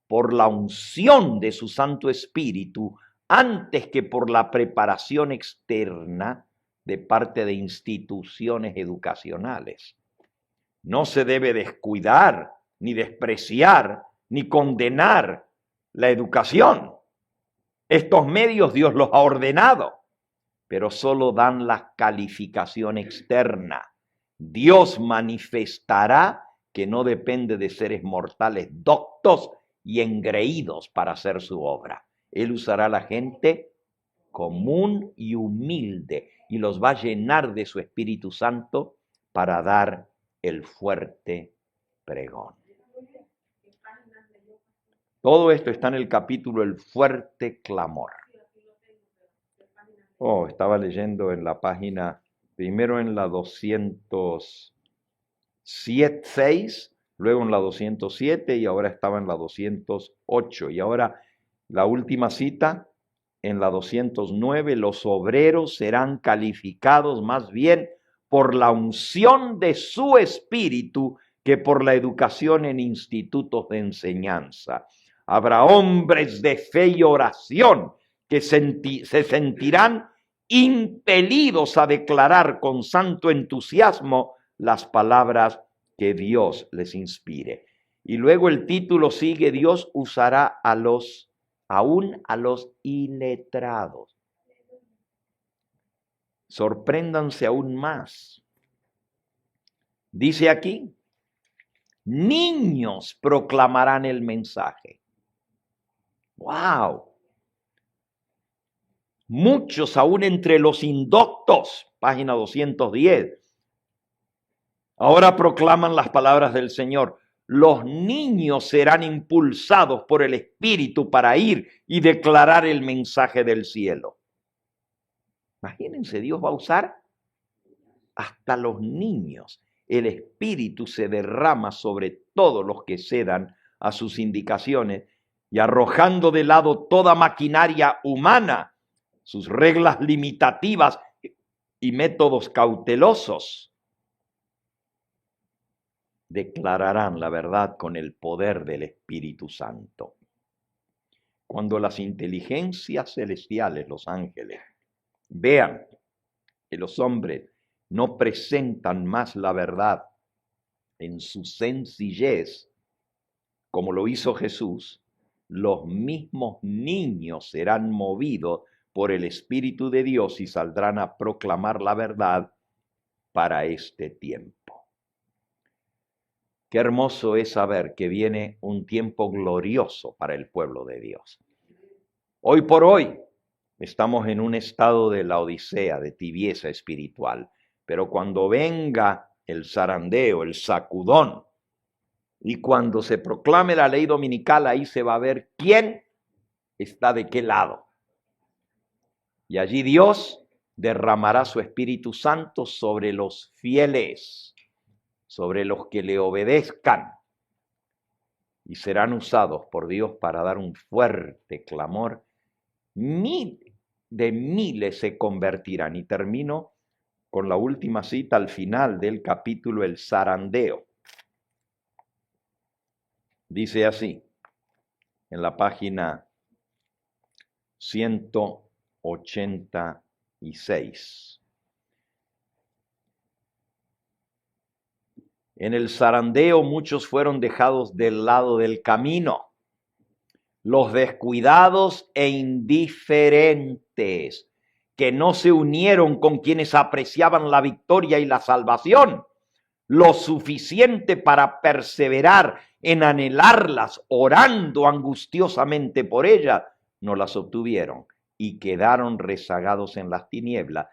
por la unción de su Santo Espíritu antes que por la preparación externa de parte de instituciones educacionales. No se debe descuidar, ni despreciar, ni condenar la educación. Estos medios Dios los ha ordenado, pero solo dan la calificación externa. Dios manifestará que no depende de seres mortales doctos y engreídos para hacer su obra. Él usará a la gente común y humilde y los va a llenar de su Espíritu Santo para dar el fuerte pregón. Todo esto está en el capítulo El fuerte clamor. Oh, estaba leyendo en la página, primero en la 206, luego en la 207 y ahora estaba en la 208. Y ahora la última cita, en la 209, los obreros serán calificados más bien por la unción de su espíritu que por la educación en institutos de enseñanza. Habrá hombres de fe y oración que se sentirán impelidos a declarar con santo entusiasmo las palabras que Dios les inspire. Y luego el título sigue, Dios usará aún a los iletrados. Sorpréndanse aún más. Dice aquí, niños proclamarán el mensaje. ¡Wow! Muchos aún entre los indoctos, página 210, ahora proclaman las palabras del Señor. Los niños serán impulsados por el Espíritu para ir y declarar el mensaje del cielo. Imagínense, Dios va a usar hasta los niños. El Espíritu se derrama sobre todos los que cedan a sus indicaciones y arrojando de lado toda maquinaria humana, sus reglas limitativas y métodos cautelosos, declararán la verdad con el poder del Espíritu Santo. Cuando las inteligencias celestiales, los ángeles, vean que los hombres no presentan más la verdad en su sencillez, como lo hizo Jesús, los mismos niños serán movidos por el Espíritu de Dios y saldrán a proclamar la verdad para este tiempo. Qué hermoso es saber que viene un tiempo glorioso para el pueblo de Dios. Hoy por hoy estamos en un estado de la odisea, de tibieza espiritual. Pero cuando venga el zarandeo, el sacudón, y cuando se proclame la ley dominical, ahí se va a ver quién está de qué lado. Y allí Dios derramará su Espíritu Santo sobre los fieles, sobre los que le obedezcan, y serán usados por Dios para dar un fuerte clamor. Miles se convertirán. Y termino con la última cita al final del capítulo, el zarandeo. Dice así, en la página 186. En el zarandeo muchos fueron dejados del lado del camino, los descuidados e indiferentes, que no se unieron con quienes apreciaban la victoria y la salvación, lo suficiente para perseverar en anhelarlas, orando angustiosamente por ellas, no las obtuvieron y quedaron rezagados en las tinieblas,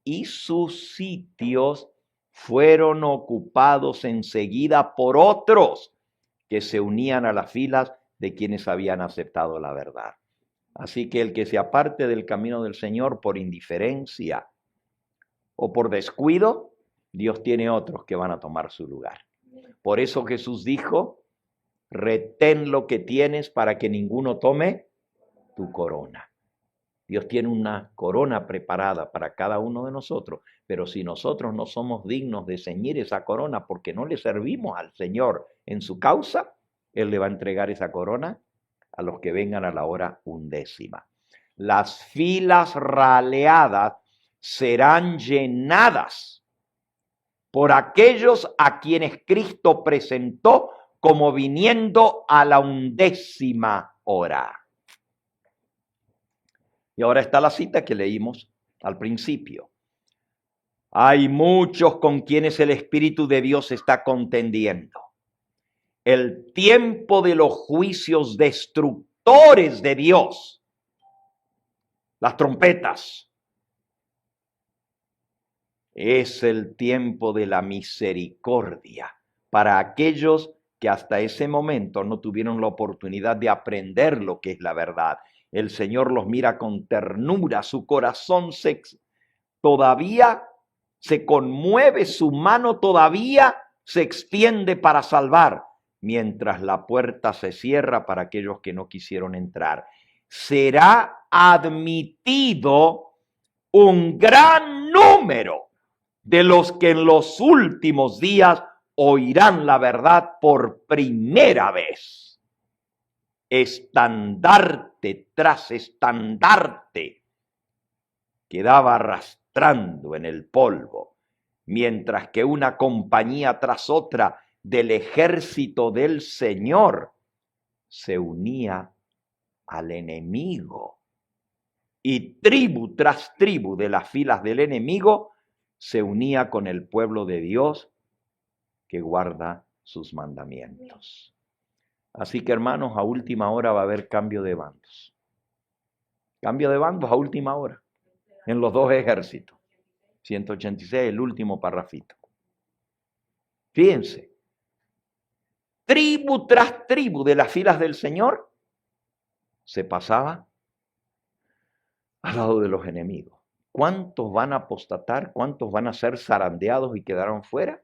y sus sitios fueron ocupados enseguida por otros que se unían a las filas de quienes habían aceptado la verdad. Así que el que se aparte del camino del Señor por indiferencia o por descuido, Dios tiene otros que van a tomar su lugar. Por eso Jesús dijo, retén lo que tienes para que ninguno tome tu corona. Dios tiene una corona preparada para cada uno de nosotros, pero si nosotros no somos dignos de ceñir esa corona porque no le servimos al Señor en su causa, Él le va a entregar esa corona a los que vengan a la hora 11. Las filas raleadas serán llenadas por aquellos a quienes Cristo presentó como viniendo a la 11 hora. Y ahora está la cita que leímos al principio. Hay muchos con quienes el Espíritu de Dios está contendiendo. El tiempo de los juicios destructores de Dios, las trompetas, es el tiempo de la misericordia para aquellos que hasta ese momento no tuvieron la oportunidad de aprender lo que es la verdad. El Señor los mira con ternura, su corazón todavía se conmueve, su mano todavía se extiende para salvar, mientras la puerta se cierra para aquellos que no quisieron entrar. Será admitido un gran número de los que en los últimos días oirán la verdad por primera vez. Estandarte tras estandarte quedaba arrastrando en el polvo, mientras que una compañía tras otra del ejército del Señor se unía al enemigo. Y tribu tras tribu de las filas del enemigo se unía con el pueblo de Dios que guarda sus mandamientos. Así que, hermanos, a última hora va a haber cambio de bandos. Cambio de bandos a última hora en los dos ejércitos. 186, el último parrafito. Fíjense, tribu tras tribu de las filas del Señor se pasaba al lado de los enemigos. ¿Cuántos van a apostatar? ¿Cuántos van a ser zarandeados y quedaron fuera?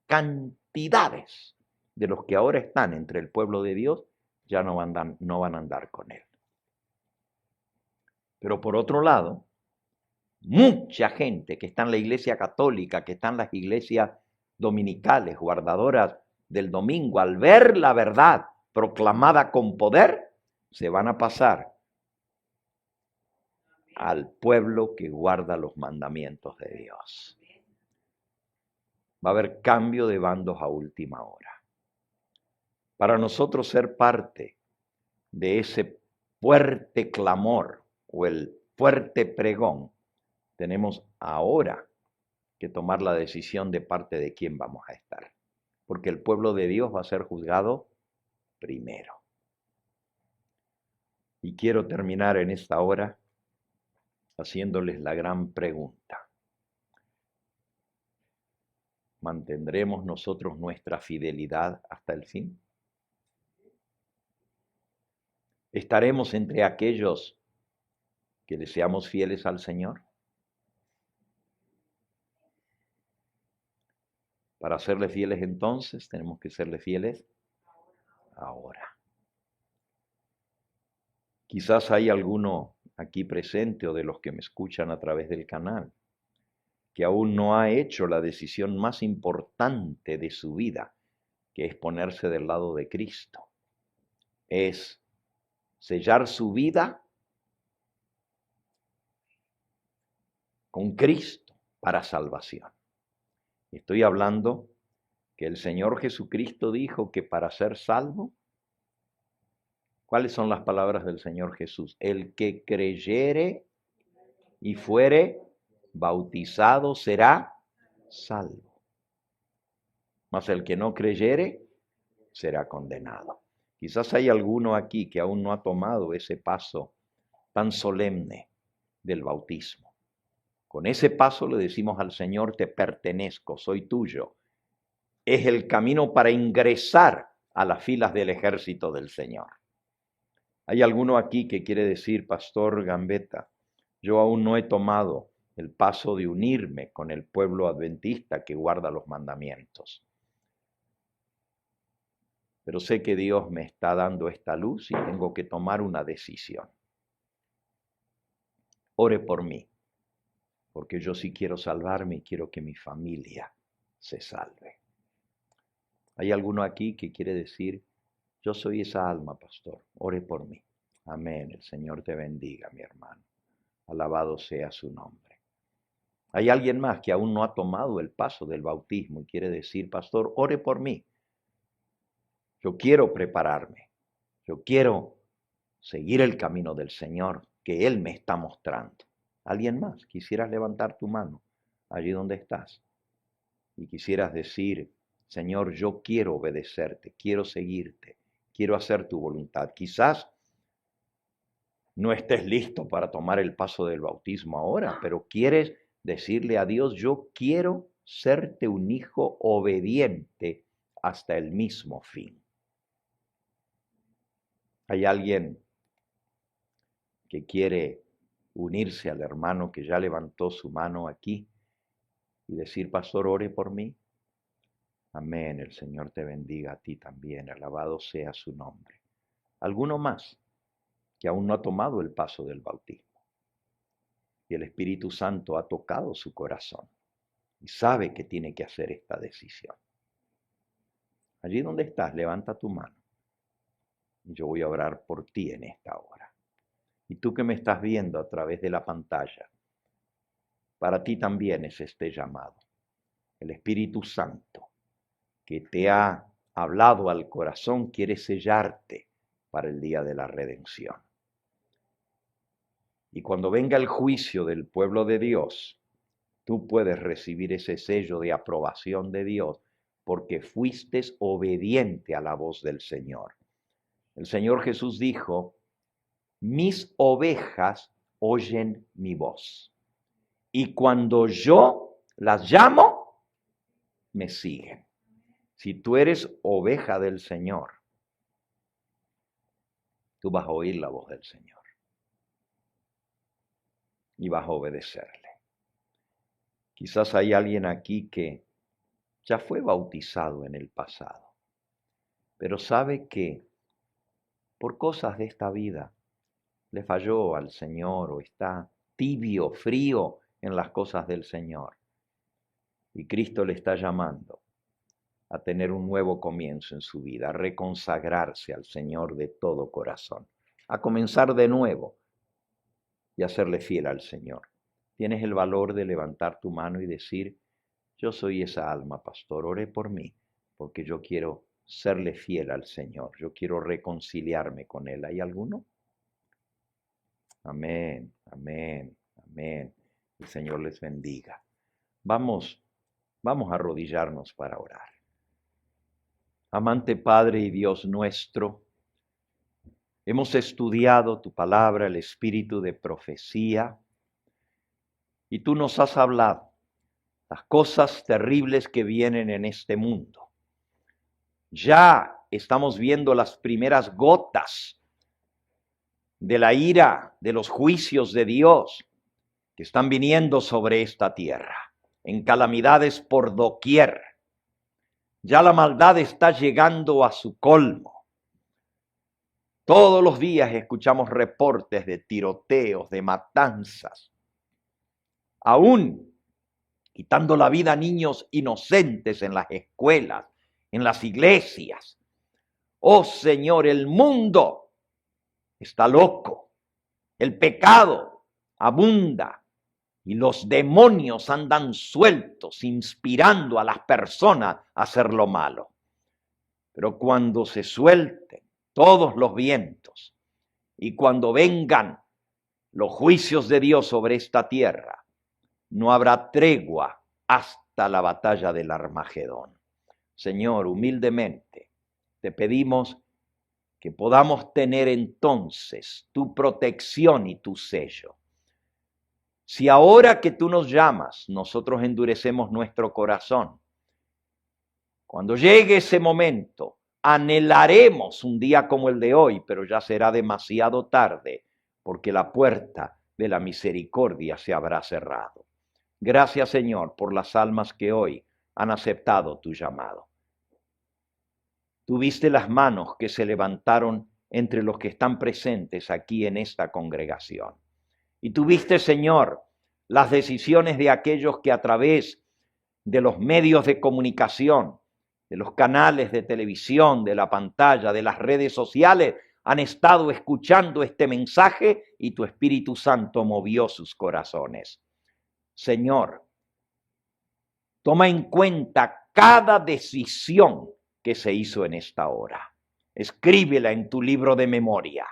Cantidades de los que ahora están entre el pueblo de Dios ya no van a andar con Él. Pero por otro lado, mucha gente que está en la iglesia católica, que está en las iglesias dominicales, guardadoras del domingo, al ver la verdad proclamada con poder, se van a pasar al pueblo que guarda los mandamientos de Dios. Va a haber cambio de bandos a última hora. Para nosotros ser parte de ese fuerte clamor o el fuerte pregón, tenemos ahora que tomar la decisión de parte de quién vamos a estar. Porque el pueblo de Dios va a ser juzgado primero. Y quiero terminar en esta hora haciéndoles la gran pregunta. ¿Mantendremos nosotros nuestra fidelidad hasta el fin? ¿Estaremos entre aquellos que le seamos fieles al Señor? Para serle fieles entonces, tenemos que serle fieles ahora. Quizás hay alguno aquí presente o de los que me escuchan a través del canal que aún no ha hecho la decisión más importante de su vida, que es ponerse del lado de Cristo. Es sellar su vida con Cristo para salvación. Estoy hablando que el Señor Jesucristo dijo que para ser salvo, ¿cuáles son las palabras del Señor Jesús? El que creyere y fuere bautizado será salvo. Mas el que no creyere será condenado. Quizás hay alguno aquí que aún no ha tomado ese paso tan solemne del bautismo. Con ese paso le decimos al Señor, te pertenezco, soy tuyo. Es el camino para ingresar a las filas del ejército del Señor. Hay alguno aquí que quiere decir, Pastor Gambetta, yo aún no he tomado el paso de unirme con el pueblo adventista que guarda los mandamientos. Pero sé que Dios me está dando esta luz y tengo que tomar una decisión. Ore por mí, porque yo sí quiero salvarme y quiero que mi familia se salve. ¿Hay alguno aquí que quiere decir, yo soy esa alma, pastor, ore por mí? Amén, el Señor te bendiga, mi hermano. Alabado sea su nombre. ¿Hay alguien más que aún no ha tomado el paso del bautismo y quiere decir, pastor, ore por mí? Yo quiero prepararme, yo quiero seguir el camino del Señor que Él me está mostrando. ¿Alguien más? ¿Quisieras levantar tu mano allí donde estás? Y quisieras decir, Señor, yo quiero obedecerte, quiero seguirte, quiero hacer tu voluntad. Quizás no estés listo para tomar el paso del bautismo ahora, pero quieres decirle a Dios, yo quiero serte un hijo obediente hasta el mismo fin. ¿Hay alguien que quiere unirse al hermano que ya levantó su mano aquí y decir, pastor, ore por mí? Amén, el Señor te bendiga a ti también, alabado sea su nombre. ¿Alguno más que aún no ha tomado el paso del bautismo? Y el Espíritu Santo ha tocado su corazón y sabe que tiene que hacer esta decisión. Allí donde estás, levanta tu mano y yo voy a orar por ti en esta hora. Y tú que me estás viendo a través de la pantalla, para ti también es este llamado. El Espíritu Santo que te ha hablado al corazón quiere sellarte para el día de la redención. Y cuando venga el juicio del pueblo de Dios, tú puedes recibir ese sello de aprobación de Dios porque fuiste obediente a la voz del Señor. El Señor Jesús dijo, mis ovejas oyen mi voz. Y cuando yo las llamo, me siguen. Si tú eres oveja del Señor, tú vas a oír la voz del Señor. Y vas a obedecerle. Quizás hay alguien aquí que ya fue bautizado en el pasado, pero sabe que por cosas de esta vida le falló al Señor o está tibio, frío en las cosas del Señor. Y Cristo le está llamando a tener un nuevo comienzo en su vida, a reconsagrarse al Señor de todo corazón, a comenzar de nuevo y a serle fiel al Señor. Tienes el valor de levantar tu mano y decir, yo soy esa alma, pastor, ore por mí, porque yo quiero serle fiel al Señor, yo quiero reconciliarme con Él. ¿Hay alguno? Amén, amén, amén. El Señor les bendiga. Vamos a arrodillarnos para orar. Amante Padre y Dios nuestro, hemos estudiado tu palabra, el espíritu de profecía, Y tú nos has hablado las cosas terribles que vienen en este mundo. Ya estamos viendo las primeras gotas de la ira, de los juicios de Dios que están viniendo sobre esta tierra, en calamidades por doquier. Ya la maldad está llegando a su colmo. Todos los días escuchamos reportes de tiroteos, de matanzas, aún quitando la vida a niños inocentes en las escuelas, en las iglesias. Oh Señor, el mundo está loco, el pecado abunda y los demonios andan sueltos, inspirando a las personas a hacer lo malo. Pero cuando se suelten todos los vientos y cuando vengan los juicios de Dios sobre esta tierra, no habrá tregua hasta la batalla del Armagedón. Señor, humildemente te pedimos que podamos tener entonces tu protección y tu sello. Si ahora que tú nos llamas, nosotros endurecemos nuestro corazón, cuando llegue ese momento, anhelaremos un día como el de hoy, pero ya será demasiado tarde, porque la puerta de la misericordia se habrá cerrado. Gracias, Señor, por las almas que hoy han aceptado tu llamado. Tú viste las manos que se levantaron entre los que están presentes aquí en esta congregación. Y tú viste, Señor, las decisiones de aquellos que a través de los medios de comunicación, de los canales de televisión, de la pantalla, de las redes sociales, han estado escuchando este mensaje y tu Espíritu Santo movió sus corazones. Señor, toma en cuenta cada decisión que se hizo en esta hora. Escríbela en tu libro de memoria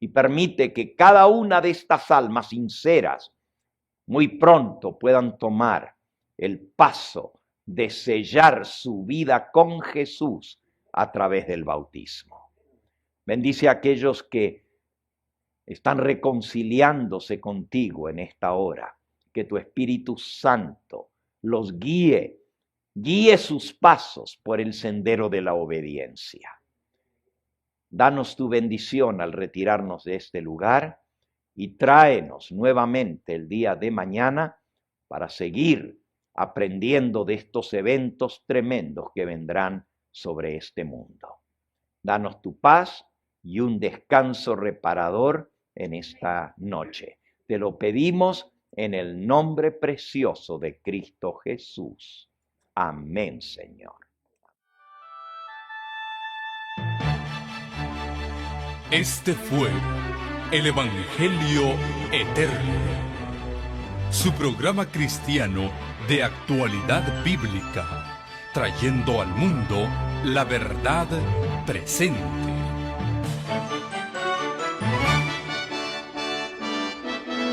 y permite que cada una de estas almas sinceras muy pronto puedan tomar el paso de sellar su vida con Jesús a través del bautismo. Bendice a aquellos que están reconciliándose contigo en esta hora. Que tu Espíritu Santo los guíe sus pasos por el sendero de la obediencia. Danos tu bendición al retirarnos de este lugar y tráenos nuevamente el día de mañana para seguir aprendiendo de estos eventos tremendos que vendrán sobre este mundo. Danos tu paz y un descanso reparador en esta noche. Te lo pedimos en el nombre precioso de Cristo Jesús. Amén, Señor. Este fue el Evangelio Eterno, su programa cristiano de actualidad bíblica, trayendo al mundo la verdad presente.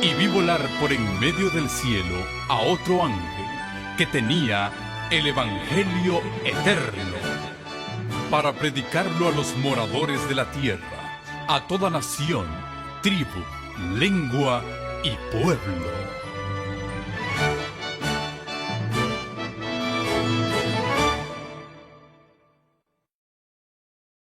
Y vi volar por en medio del cielo a otro ángel que tenía el Evangelio Eterno para predicarlo a los moradores de la tierra, a toda nación, tribu, lengua y pueblo.